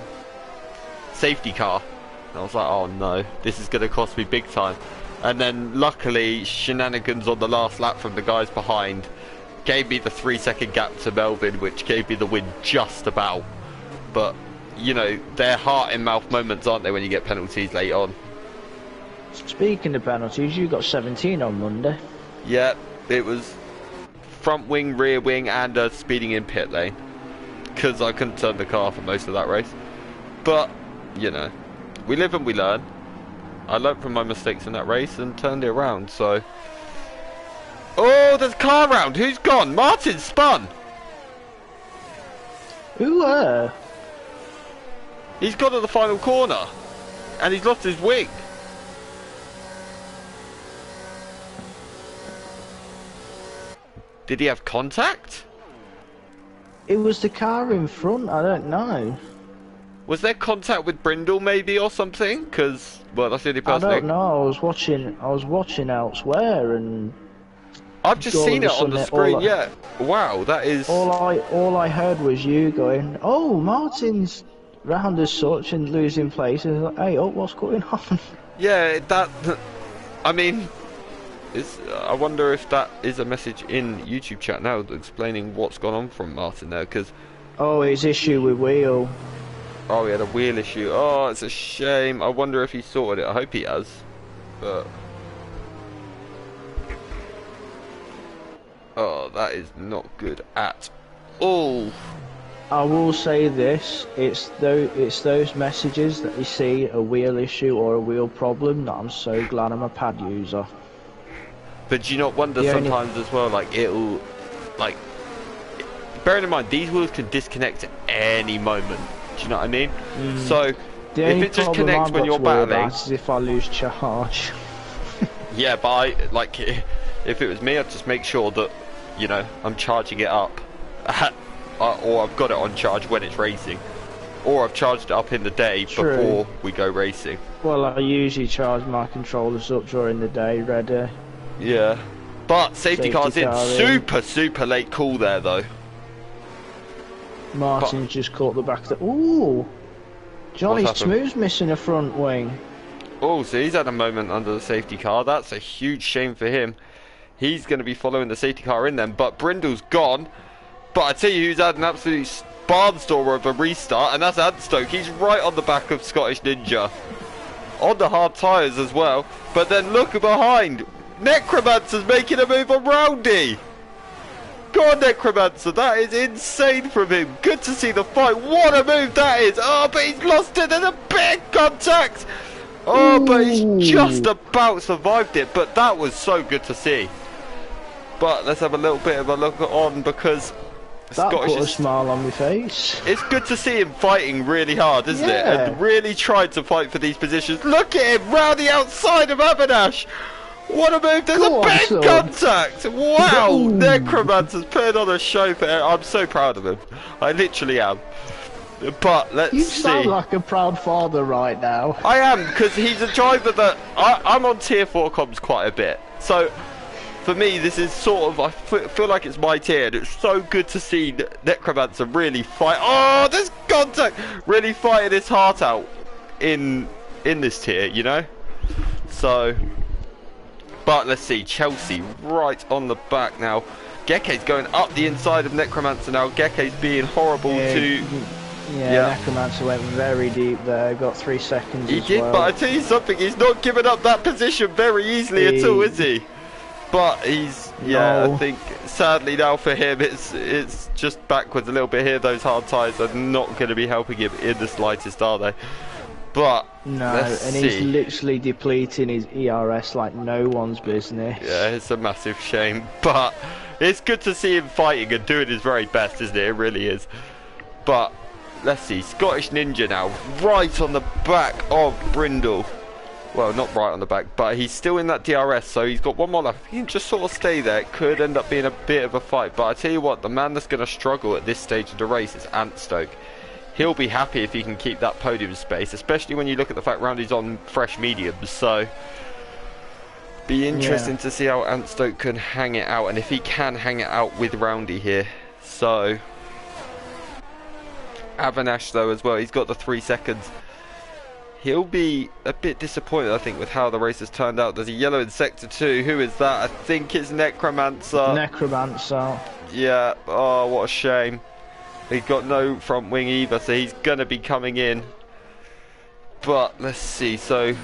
[SPEAKER 1] safety car. And I was like, oh no, this is going to cost me big time. And then luckily, shenanigans on the last lap from the guys behind gave me the 3-second gap to Melvin, which gave me the win just about. But, you know, they're heart-in-mouth moments, aren't they, when you get penalties late on?
[SPEAKER 2] Speaking of penalties, you got 17 on Monday.
[SPEAKER 1] Yeah, it was front wing, rear wing, and speeding in pit lane. Because I couldn't turn the car for most of that race. But, you know, we live and we learn. I learned from my mistakes in that race and turned it around, so... Oh, there's a car round. Who's gone? Martin spun.
[SPEAKER 2] Who?
[SPEAKER 1] He's gone at the final corner, and he's lost his wing. Did he have contact?
[SPEAKER 2] It was the car in front. I don't know.
[SPEAKER 1] Was there contact with Brindle maybe or something? Because, well, that's the only person.
[SPEAKER 2] I don't know. I was watching elsewhere and.
[SPEAKER 1] I've just seen it on the screen. Yeah. Wow, that is.
[SPEAKER 2] All I heard was you going, "Oh, Martin's round as such and losing place." And like, hey, oh, what's going on?
[SPEAKER 1] Yeah, that. I mean, I wonder if that is a message in YouTube chat now explaining what's gone on from Martin there, because.
[SPEAKER 2] Oh, his issue with wheel.
[SPEAKER 1] Oh, he had a wheel issue. Oh, it's a shame. I wonder if he sorted it. I hope he has. But. Oh, that is not good at all.
[SPEAKER 2] I will say this, it's those messages that you see a wheel issue or a wheel problem that I'm so glad I'm a pad user.
[SPEAKER 1] But do you not wonder sometimes as well, like it'll, like, bearing in mind these wheels can disconnect at any moment. Do you know what I mean? So if it just connects when you're battling,
[SPEAKER 2] is if I lose charge.
[SPEAKER 1] yeah, but like if it was me, I'd just make sure that, you know, I'm charging it up, or I've got it on charge when it's racing, or I've charged it up in the day before we go racing.
[SPEAKER 2] Well, I usually charge my controllers up during the day, ready.
[SPEAKER 1] Yeah, but safety car's in. Super late call there though.
[SPEAKER 2] Martin's just caught the back of the... Ooh! Johnny Smooth's missing a front wing.
[SPEAKER 1] Oh, so he's had a moment under the safety car. That's a huge shame for him. He's going to be following the safety car in then, but Brindle's gone. But I tell you who's had an absolute barnstormer of a restart, and that's Antstoke. He's right on the back of Scottish Ninja. On the hard tyres as well. But then look behind. Necromancer's making a move on Roundy. Go on, Necromancer. That is insane from him. Good to see the fight. What a move that is. Oh, but he's lost it. There's a big contact. Oh, but he's just about survived it. But that was so good to see. But let's have a little bit of a look on, because
[SPEAKER 2] that put a smile on my face. It's
[SPEAKER 1] good to see him fighting really hard, isn't it? And really tried to fight for these positions. Look at him round the outside of Avinash. What a move. There's a big contact. Wow. Necromancer's putting on a show for him. I'm so proud of him. I literally am. But let's see.
[SPEAKER 2] You sound like a proud father right now.
[SPEAKER 1] I am, because he's a driver that... I'm on tier 4 comms quite a bit. So... for me, this is sort of, I feel like it's my tier, and it's so good to see Necromancer really fight. Oh, there's contact! Really fighting his heart out in this tier, you know? So, but let's see, Chelsea right on the back now. Geke's going up the inside of Necromancer now. Geke's being horrible to...
[SPEAKER 2] Yeah, Necromancer went very deep there, got 3 seconds
[SPEAKER 1] He did, but I tell you something, he's not giving up that position very easily at all, is he? But he's, I think, sadly now for him, it's just backwards a little bit here. Those hard tyres are not going to be helping him in the slightest, are they? But,
[SPEAKER 2] he's literally depleting his ERS like no one's business.
[SPEAKER 1] Yeah, it's a massive shame. But it's good to see him fighting and doing his very best, isn't it? It really is. But, let's see, Scottish Ninja now, right on the back of Brindle. Well, not right on the back, but he's still in that DRS, so he's got one more left. If he can just sort of stay there, it could end up being a bit of a fight. But I tell you what, the man that's going to struggle at this stage of the race is Antstoke. He'll be happy if he can keep that podium space, especially when you look at the fact Roundy's on fresh mediums. So, be interesting to see how Antstoke can hang it out, and if he can hang it out with Roundy here. So, Avinash though as well, he's got the 3 seconds. He'll be a bit disappointed, I think, with how the race has turned out. There's a yellow in Sector 2. Who is that? I think it's Necromancer.
[SPEAKER 2] Necromancer.
[SPEAKER 1] Yeah. Oh, what a shame. He's got no front wing either, so he's going to be coming in. But, let's see. So,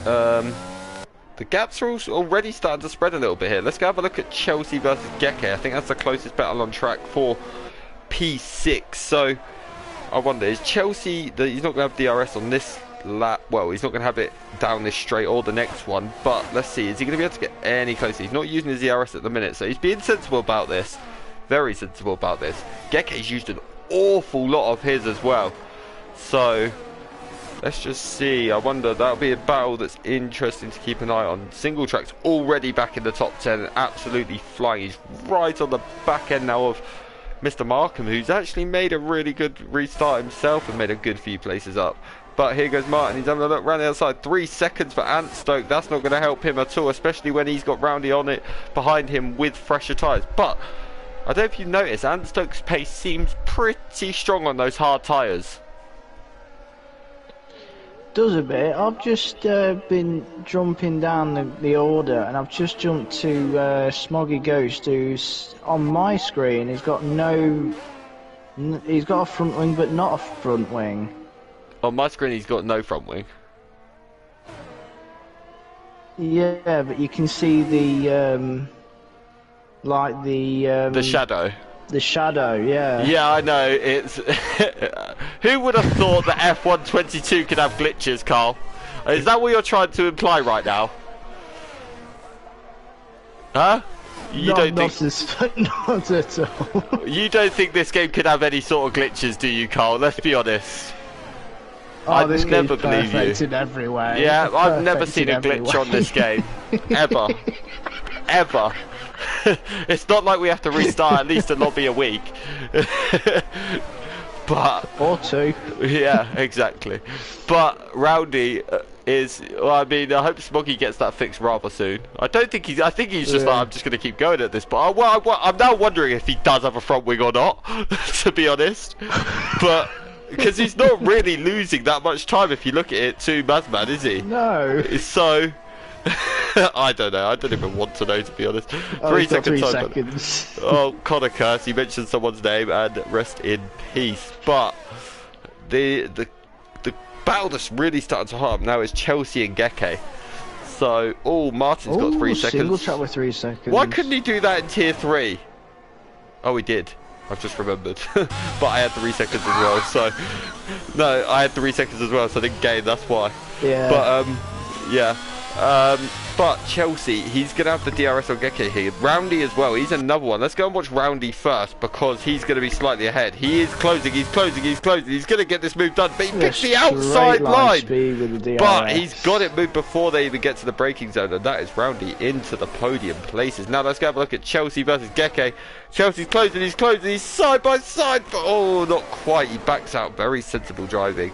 [SPEAKER 1] the gaps are already starting to spread a little bit here. Let's go have a look at Chelsea versus Geke. I think that's the closest battle on track for P6. So, I wonder, is Chelsea... He's not going to have DRS on this lap. Well, he's not going to have it down this straight or the next one, but let's see, is he going to be able to get any closer? He's not using his DRS at the minute, so he's being sensible about this, very sensible about this. Geke's used an awful lot of his as well, so let's just see. I wonder, that'll be a battle that's interesting to keep an eye on. Single Track's already back in the top 10 and absolutely flying. He's right on the back end now of Mr. Markham, who's actually made a really good restart himself and made a good few places up. But here goes Martin, he's having a look round the outside. 3 seconds for Antstoke, that's not going to help him at all, especially when he's got Roundy on it behind him with fresher tyres. But, I don't know if you noticed, Antstoke's pace seems pretty strong on those hard tyres.
[SPEAKER 2] Does a bit. I've just been jumping down the order, and I've just jumped to Smoggy Ghost, who's on my screen. He's got he's got a front wing, but not a front wing.
[SPEAKER 1] On my screen, he's got no front wing.
[SPEAKER 2] Yeah, but you can see the the
[SPEAKER 1] shadow.
[SPEAKER 2] The shadow, yeah.
[SPEAKER 1] Yeah, I know. It's who would have thought that F122 could have glitches, Carl? Is that what you're trying to imply right now? Huh? You don't think?
[SPEAKER 2] Not at all.
[SPEAKER 1] You don't think this game could have any sort of glitches, do you, Carl? Let's be honest.
[SPEAKER 2] Oh, this game's
[SPEAKER 1] never believe
[SPEAKER 2] perfect
[SPEAKER 1] you.
[SPEAKER 2] in every way.
[SPEAKER 1] Yeah, I've never
[SPEAKER 2] Perfect
[SPEAKER 1] seen
[SPEAKER 2] in
[SPEAKER 1] a
[SPEAKER 2] every
[SPEAKER 1] glitch
[SPEAKER 2] way.
[SPEAKER 1] on this game. Ever. Ever. It's not like we have to restart at least a lobby a week. But
[SPEAKER 2] Or two.
[SPEAKER 1] yeah, exactly. But Rowdy is. Well, I mean, I hope Smoggy gets that fixed rather soon. I don't think he's. I think he's just like, I'm just going to keep going at this. But I'm now wondering if he does have a front wing or not. To be honest, but because he's not really losing that much time if you look at it to Mazman, is he?
[SPEAKER 2] No.
[SPEAKER 1] So. I don't know. I don't even want to know, to be honest.
[SPEAKER 2] Oh,
[SPEAKER 1] 3
[SPEAKER 2] he's got
[SPEAKER 1] seconds.
[SPEAKER 2] 3 seconds.
[SPEAKER 1] Oh, Connor Curse, you mentioned someone's name, and rest in peace. But the battle that's really starting to hot up now is Chelsea and Geke. So, Martin's got 3 seconds.
[SPEAKER 2] Single track with 3 seconds.
[SPEAKER 1] Why couldn't he do that in tier 3? Oh, he did. I've just remembered. But I had 3 seconds as well, so... No, I had 3 seconds as well, so I didn't gain, that's why.
[SPEAKER 2] Yeah.
[SPEAKER 1] But, yeah. But Chelsea, he's going to have the DRS on Geke here. Roundy as well, he's another one. Let's go and watch Roundy first, because he's going to be slightly ahead. He is closing, he's closing. He's going to get this move done, but he picks the outside line. But he's got it moved before they even get to the braking zone, and that is Roundy into the podium places. Now let's go have a look at Chelsea versus Geke. Chelsea's closing, he's side by side, but not quite. He backs out. Very sensible driving.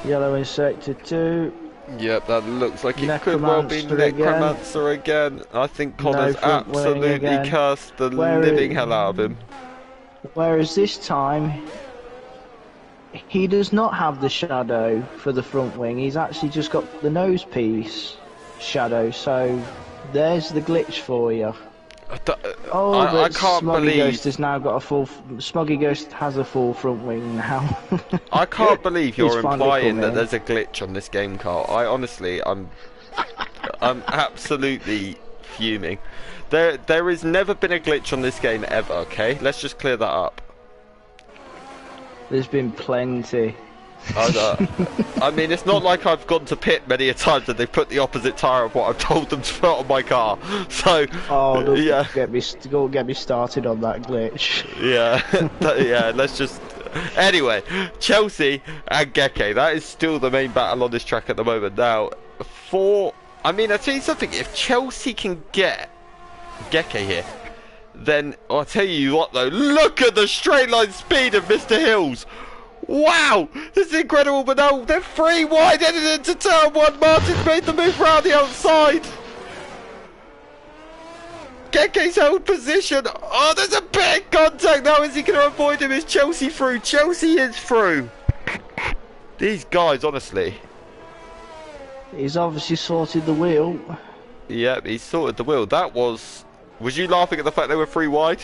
[SPEAKER 2] Yellow in sector 2.
[SPEAKER 1] Yep, that looks like it could well be Necromancer again. I think Connor's absolutely cursed the living hell out of him.
[SPEAKER 2] Whereas this time, he does not have the shadow for the front wing. He's actually just got the nose piece shadow. So there's the glitch for you. I can't believe Ghost has now got a full. Smoggy Ghost has a full front wing now.
[SPEAKER 1] I can't believe you're implying that there's a glitch on this game, Carl. I'm absolutely fuming. There has never been a glitch on this game ever. Okay, let's just clear that up.
[SPEAKER 2] There's been plenty.
[SPEAKER 1] I mean, it's not like I've gone to pit many a times and they've put the opposite tyre of what I've told them to put on my car. So, yeah.
[SPEAKER 2] Don't get me started on that glitch.
[SPEAKER 1] Yeah, yeah. Let's just. Anyway, Chelsea and Geke. That is still the main battle on this track at the moment. Now, I mean, I'll tell you something. If Chelsea can get Geke here, then I'll tell you what though. Look at the straight line speed of Mr. Hills. Wow, this is incredible, but no, they're 3 wide, headed into turn 1. Martin's made the move round the outside. Geke's held position. Oh, there's a big contact now. Is he going to avoid him? Is Chelsea through? Chelsea is through. These guys, honestly.
[SPEAKER 2] He's obviously sorted the wheel.
[SPEAKER 1] Yep, he's sorted the wheel. That was you laughing at the fact they were 3 wide?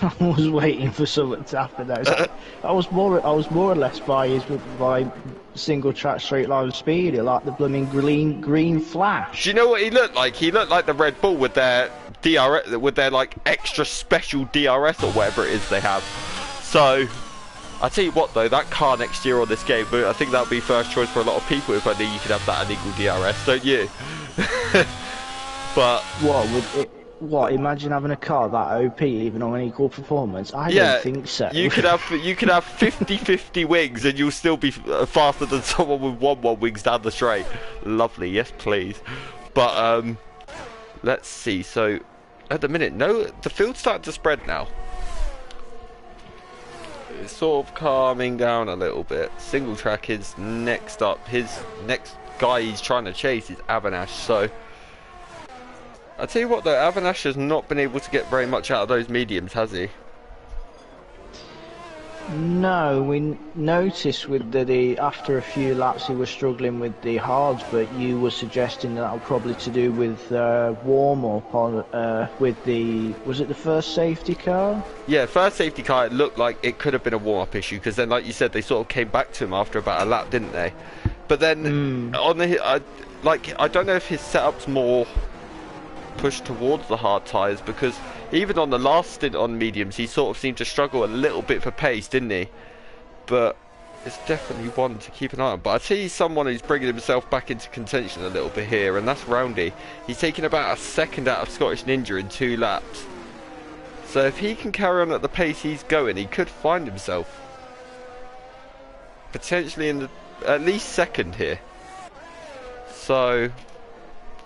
[SPEAKER 2] I was waiting for something to happen. I was more or less by single track straight line speed, like the blooming green flash.
[SPEAKER 1] Do you know what he looked like? He looked like the Red Bull with their DRS, with their like extra special DRS or whatever it is they have. So I tell you what though, that car next year on this game, I think that'll be first choice for a lot of people if only you could have that unequal DRS, don't you? But
[SPEAKER 2] what? Imagine having a car that OP even on equal performance. I don't think so.
[SPEAKER 1] You could have 50-50 wings and you'll still be faster than someone with 1-1 wings down the straight. Lovely, yes please. But let's see. So at the minute, the field's starting to spread now. It's sort of calming down a little bit. Single track is next up. His next guy he's trying to chase is Avanash. So I'll tell you what though, Avanash has not been able to get very much out of those mediums, has he?
[SPEAKER 2] No, we noticed with the after a few laps he was struggling with the hards, but you were suggesting that was probably to do with warm up on with was it the first safety car?
[SPEAKER 1] Yeah, first safety car. It looked like it could have been a warm up issue because then, like you said, they sort of came back to him after about a lap, didn't they? But then on the I don't know if his setup's more pushed towards the hard tyres, because even on the last stint on mediums he sort of seemed to struggle a little bit for pace, didn't he? But it's definitely one to keep an eye on. But I tell you someone who's bringing himself back into contention a little bit here, and that's Roundy. He's taken about a second out of Scottish Ninja in 2 laps. So if he can carry on at the pace he's going, he could find himself potentially in the, at least second here. So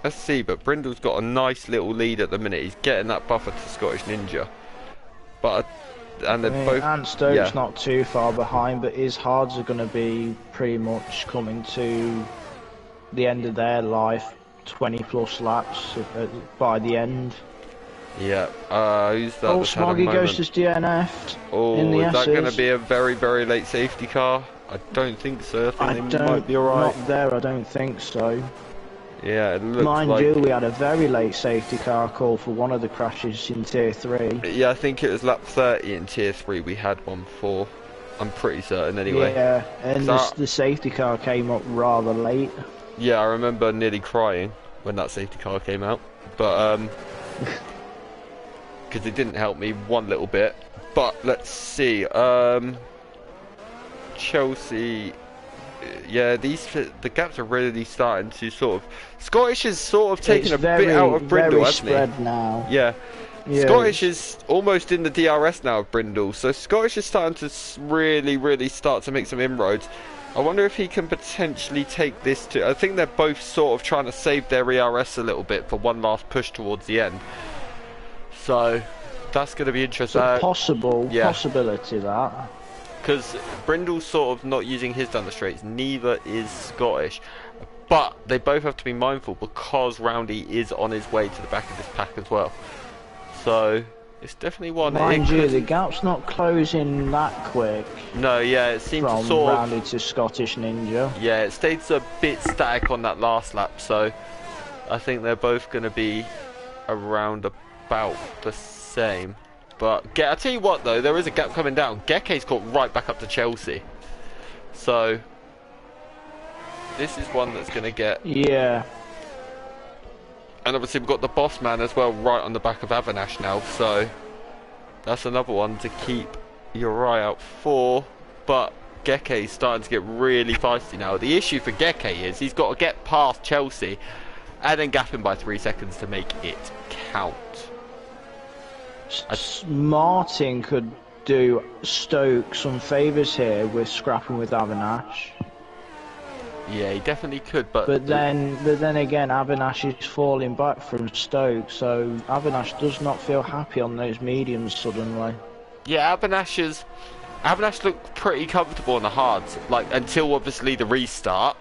[SPEAKER 1] let's see, but Brindle's got a nice little lead at the minute. He's getting that buffer to Scottish Ninja. But and they're both,
[SPEAKER 2] and Stokes not too far behind, but his hards are going to be pretty much coming to the end of their life, 20 plus laps by the end.
[SPEAKER 1] Yeah, who's that?
[SPEAKER 2] Oh, Smoggy goes to DNF'd.
[SPEAKER 1] Oh,
[SPEAKER 2] in the
[SPEAKER 1] is that
[SPEAKER 2] S's.
[SPEAKER 1] going to be a very, very late safety car? I don't think so. I think they might be alright.
[SPEAKER 2] Not there, I don't think so.
[SPEAKER 1] Yeah, it looks
[SPEAKER 2] Mind
[SPEAKER 1] like...
[SPEAKER 2] you, we had a very late safety car call for one of the crashes in Tier 3.
[SPEAKER 1] Yeah, I think it was lap 30 in Tier 3 we had one for. I'm pretty certain anyway.
[SPEAKER 2] Yeah, and the safety car came up rather late.
[SPEAKER 1] Yeah, I remember nearly crying when that safety car came out. But, because it didn't help me one little bit. But, let's see. Chelsea... Yeah, the gaps are really starting to sort of... Scottish is sort of taking bit out of Brindle, hasn't he?
[SPEAKER 2] Spread now.
[SPEAKER 1] Yeah. Scottish is almost in the DRS now of Brindle, so Scottish is starting to really, really start to make some inroads. I wonder if he can potentially take this to... I think they're both sort of trying to save their ERS a little bit for one last push towards the end. So, that's going to be interesting.
[SPEAKER 2] It's a possibility, that.
[SPEAKER 1] Because Brindle's sort of not using his down the straights, neither is Scottish. But they both have to be mindful because Roundy is on his way to the back of this pack as well. So, it's definitely one...
[SPEAKER 2] Mind you, the gap's not closing that quick.
[SPEAKER 1] No, yeah, it seems to
[SPEAKER 2] from
[SPEAKER 1] sort of...
[SPEAKER 2] Roundy to Scottish Ninja.
[SPEAKER 1] Yeah, it stayed a bit static on that last lap, so I think they're both going to be around about the same. But I tell you what though, there is a gap coming down. Geke's caught right back up to Chelsea. So this is one that's going to get...
[SPEAKER 2] Yeah.
[SPEAKER 1] And obviously we've got the boss man as well right on the back of Avanash now. So that's another one to keep your eye out for. But Geke's starting to get really feisty now. The issue for Geke is he's got to get past Chelsea and then gap him by 3 seconds to make it count.
[SPEAKER 2] Martin could do Stoke some favours here with scrapping with Avanash.
[SPEAKER 1] Yeah, he definitely could, but
[SPEAKER 2] then again, Avanash is falling back from Stoke, so Avanash does not feel happy on those mediums suddenly.
[SPEAKER 1] Yeah, Avanash looked pretty comfortable on the hards, like until obviously the restart.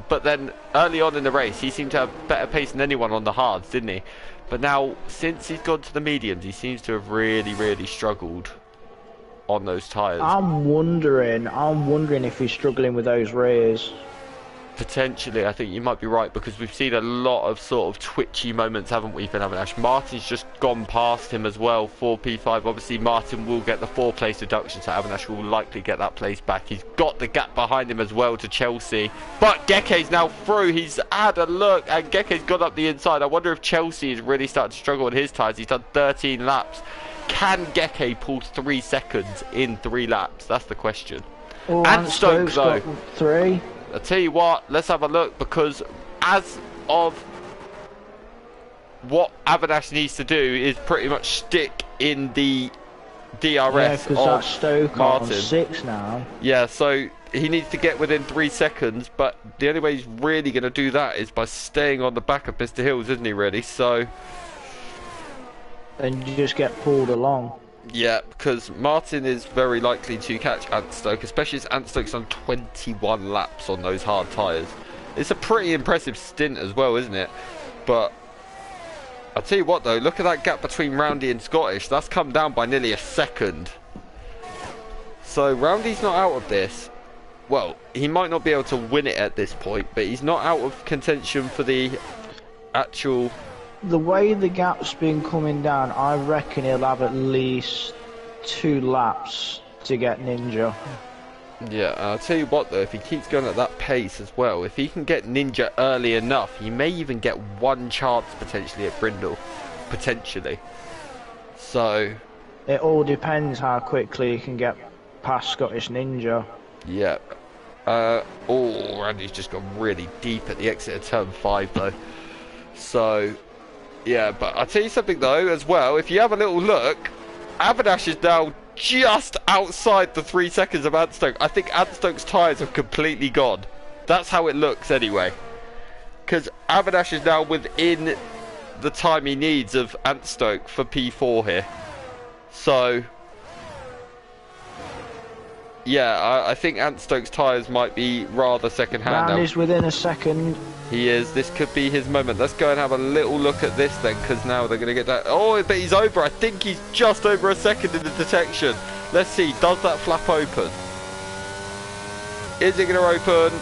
[SPEAKER 1] But then early on in the race, he seemed to have better pace than anyone on the hards, didn't he? But now, since he's gone to the mediums, he seems to have really, really struggled on those tyres.
[SPEAKER 2] I'm wondering if he's struggling with those rears.
[SPEAKER 1] Potentially, I think you might be right, because we've seen a lot of sort of twitchy moments, haven't we, for Avanash? Martin's just gone past him as well, 4P5. Obviously, Martin will get the 4-place deduction, so Avanash will likely get that place back. He's got the gap behind him as well to Chelsea. But Geke's now through. He's had a look, and Geke's got up the inside. I wonder if Chelsea is really starting to struggle on his tyres. He's done 13 laps. Can Geke pull 3 seconds in 3 laps? That's the question.
[SPEAKER 2] Oh,
[SPEAKER 1] and Stokes, though.
[SPEAKER 2] 3.
[SPEAKER 1] I'll tell you what, let's have a look, because as of what Avanash needs to do is pretty much stick in the DRS of
[SPEAKER 2] that's Stoke
[SPEAKER 1] Martin.
[SPEAKER 2] On 6 now.
[SPEAKER 1] Yeah, so he needs to get within 3 seconds, but the only way he's really going to do that is by staying on the back of Mr. Hills, isn't he, really? So...
[SPEAKER 2] And you just get pulled along.
[SPEAKER 1] Yeah, because Martin is very likely to catch Ant Stoke, especially as Ant Stoke's on 21 laps on those hard tyres. It's a pretty impressive stint as well, isn't it? But I'll tell you what though, look at that gap between Roundy and Scottish. That's come down by nearly a second. So Roundy's not out of this. Well, he might not be able to win it at this point, but he's not out of contention for the actual...
[SPEAKER 2] The way the gap's been coming down, I reckon he'll have at least 2 laps to get Ninja.
[SPEAKER 1] Yeah, I'll tell you what though, if he keeps going at that pace as well, if he can get Ninja early enough, he may even get 1 chance potentially at Brindle. Potentially. So...
[SPEAKER 2] It all depends how quickly he can get past Scottish Ninja.
[SPEAKER 1] Yeah. Oh, Randy's just gone really deep at the exit of turn 5 though. So, yeah, but I'll tell you something though as well. If you have a little look, Avinash is now just outside the 3 seconds of Antstoke. I think Antstoke's tyres have completely gone. That's how it looks anyway. Because Avinash is now within the time he needs of Antstoke for P4 here. So, yeah, I think Antstoke's tyres might be rather second-hand now.
[SPEAKER 2] Round is within a second.
[SPEAKER 1] He is. This could be his moment. Let's go and have a little look at this then, because now they're going to get that. Oh, but he's over. I think he's just over a second in the detection. Let's see. Does that flap open? Is it going to open?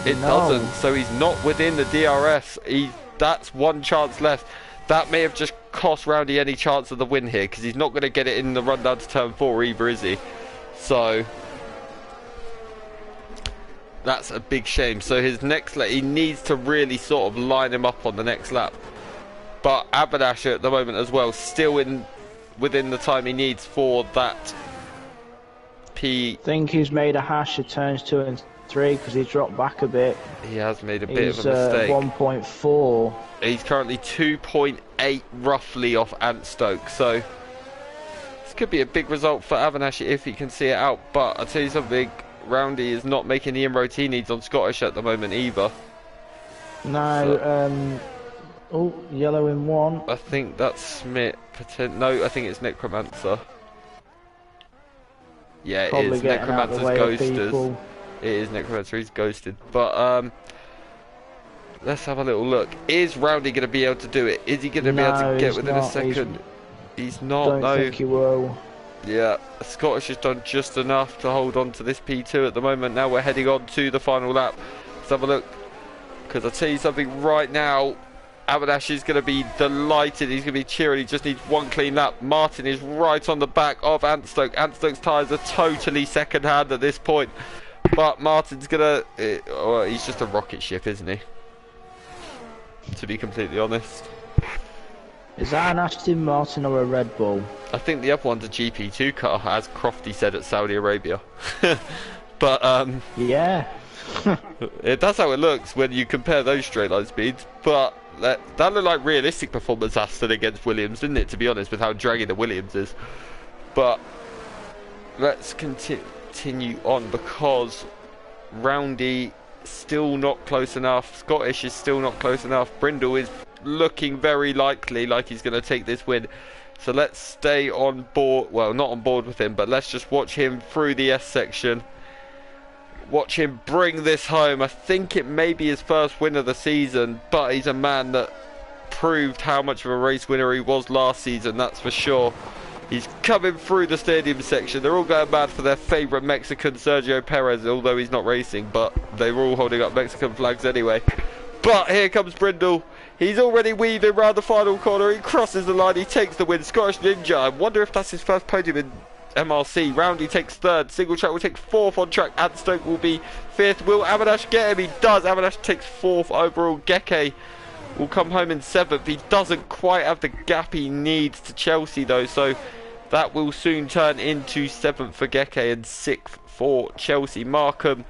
[SPEAKER 1] It doesn't. So he's not within the DRS. That's one chance left. That may have just cost Roundy any chance of the win here, because he's not going to get it in the run down to turn 4 either, is he? So that's a big shame. So his next lap, he needs to really sort of line him up on the next lap. But Avinash at the moment as well, still within the time he needs for that P.
[SPEAKER 2] I think he's made a hash of turns 2 and 3 because he dropped back a bit.
[SPEAKER 1] He has made a bit of a mistake.
[SPEAKER 2] 1.4.
[SPEAKER 1] He's currently 2.8 roughly off Antstoke. So this could be a big result for Avinash if he can see it out. But I'll tell you something, Roundy is not making the inroads he needs on Scottish at the moment either.
[SPEAKER 2] No,
[SPEAKER 1] So,
[SPEAKER 2] oh, yellow in 1.
[SPEAKER 1] I think that's Smith. No, I think it's Necromancer. Yeah,
[SPEAKER 2] Probably
[SPEAKER 1] it is.
[SPEAKER 2] getting out of the
[SPEAKER 1] Necromancer's
[SPEAKER 2] way of
[SPEAKER 1] ghosters.
[SPEAKER 2] people.
[SPEAKER 1] It is Necromancer, he's ghosted. But let's have a little look. Is Roundy going to be able to do it? Is he going to be able to get within a second? He's not,
[SPEAKER 2] Don't think he will.
[SPEAKER 1] Yeah, Scottish has done just enough to hold on to this P2 at the moment. Now we're heading on to the final lap. Let's have a look. Because I'll tell you something right now, Avinash is going to be delighted. He's going to be cheering. He just needs one clean lap. Martin is right on the back of Antstoke. Antstoke's tyres are totally second hand at this point. But Martin's going to... he's just a rocket ship, isn't he? To be completely honest.
[SPEAKER 2] Is that an Aston Martin or a Red Bull?
[SPEAKER 1] I think the other one's a GP2 car, as Crofty said at Saudi Arabia. But,
[SPEAKER 2] yeah.
[SPEAKER 1] that's how it looks when you compare those straight line speeds. But that looked like realistic performance Aston against Williams, didn't it, to be honest, with how draggy the Williams is. But let's continue on, because Roundy still not close enough. Scottish is still not close enough. Brindle is looking very likely like he's going to take this win. So let's stay on board. Well, not on board with him, but let's just watch him through the S section. Watch him bring this home. I think it may be his first win of the season, but he's a man that proved how much of a race winner he was last season, that's for sure. He's coming through the stadium section. They're all going mad for their favourite Mexican, Sergio Perez, although he's not racing, but they were all holding up Mexican flags anyway. But here comes Brindle. He's already weaving around the final corner. He crosses the line. He takes the win. Scottish Ninja. I wonder if that's his first podium in MRC. Roundy takes 3rd. Single Track will take 4th on track. Antstoke will be 5th. Will Avinash get him? He does. Avinash takes 4th overall. Geke will come home in 7th. He doesn't quite have the gap he needs to Chelsea though, so that will soon turn into 7th for Geke and 6th for Chelsea. Markham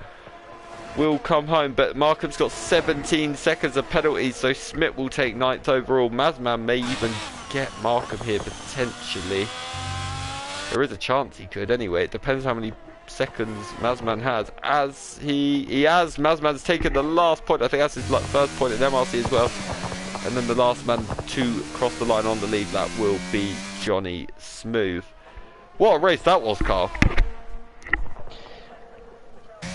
[SPEAKER 1] will come home, but Markham's got 17 seconds of penalties, so Smith will take 9th overall. Mazman may even get Markham here potentially. There is a chance he could anyway. It depends how many seconds Mazman has. As he has, Mazman's taken the last point. I think that's his first point in MRC as well. And then the last man to cross the line on the lead lap will be Johnny Smooth. What a race that was, Carl.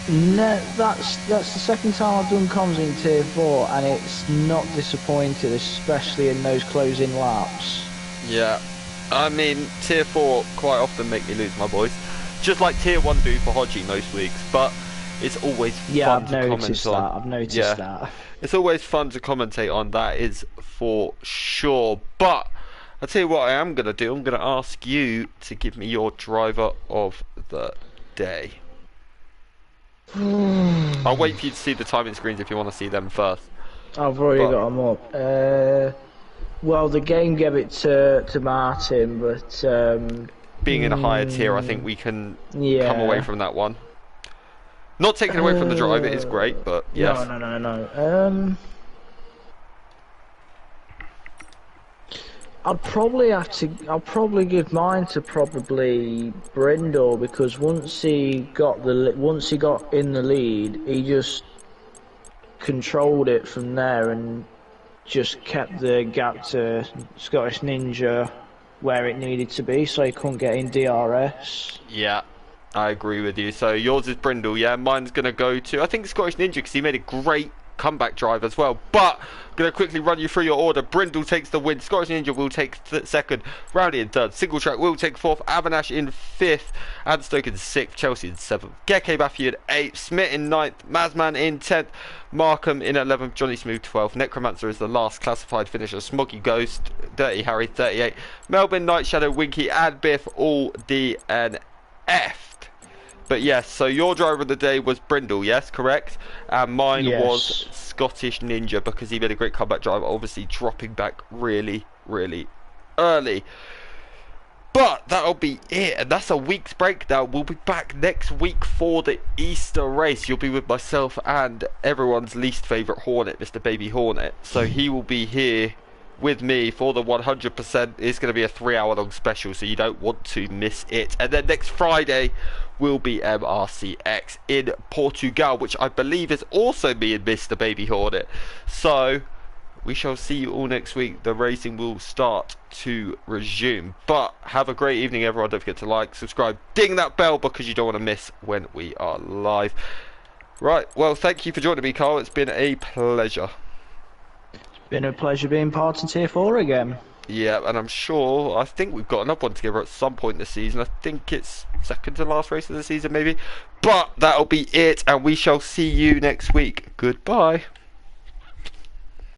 [SPEAKER 2] No, that's the second time I've done comms in Tier 4 and it's not disappointed, especially in those closing laps.
[SPEAKER 1] Yeah, I mean, Tier 4 quite often make me lose my voice. Just like Tier 1 do for Hodgie most weeks, but it's always fun to comment on.
[SPEAKER 2] I've noticed that.
[SPEAKER 1] It's always fun to commentate on, that is for sure. But I'll tell you what I am going to do. I'm going to ask you to give me your driver of the day. I'll wait for you to see the timing screens if you want to see them first.
[SPEAKER 2] I've already got them up. Well, the game gave it to Martin, but
[SPEAKER 1] being in a higher tier, I think we can come away
[SPEAKER 2] Yeah.
[SPEAKER 1] from that one. Not taking away from the drive, it is great, but yes.
[SPEAKER 2] No. I'll probably give mine to probably Brindle, because once he got in the lead, he just controlled it from there and just kept the gap to Scottish Ninja where it needed to be, so he couldn't get in DRS.
[SPEAKER 1] Yeah, I agree with you. So yours is Brindle, yeah. Mine's going to go to, I think, Scottish Ninja, because he made a great comeback drive as well. But I'm going to quickly run you through your order. Brindle takes the win. Scottish Ninja will take second. Rowdy in third. Single Track will take fourth. Avanash in fifth. Adstoke in sixth. Chelsea in seventh. Geke Matthew in eighth. Smith in ninth. Mazman in 10th. Markham in 11th. Johnny Smooth 12th. Necromancer is the last classified finisher. Smoggy Ghost. Dirty Harry 38. Melbourne, Night Shadow, Winky and Biff all DNF'd. But yes, so your driver of the day was Brindle, yes, correct? And mine was Scottish Ninja, because he made a great comeback drive, obviously dropping back really, really early. But that'll be it, and that's a week's breakdown. We'll be back next week for the Easter race. You'll be with myself and everyone's least favourite Hornet, Mr. Baby Hornet. So he will be here with me for the 100%. It's going to be a 3-hour long special, so you don't want to miss it. And then next Friday will be MRCX in Portugal, which I believe is also me and Mr. Baby Hornet. So we shall see you all next week. The racing will start to resume. But have a great evening, everyone. Don't forget to like, subscribe, ding that bell, because you don't want to miss when we are live. Right, well, thank you for joining me, Carl. It's been a pleasure.
[SPEAKER 2] Been a pleasure being part of Tier 4 again.
[SPEAKER 1] Yeah, and I think we've got another one together at some point this season. I think it's second to last race of the season, maybe. But that'll be it, and we shall see you next week. Goodbye.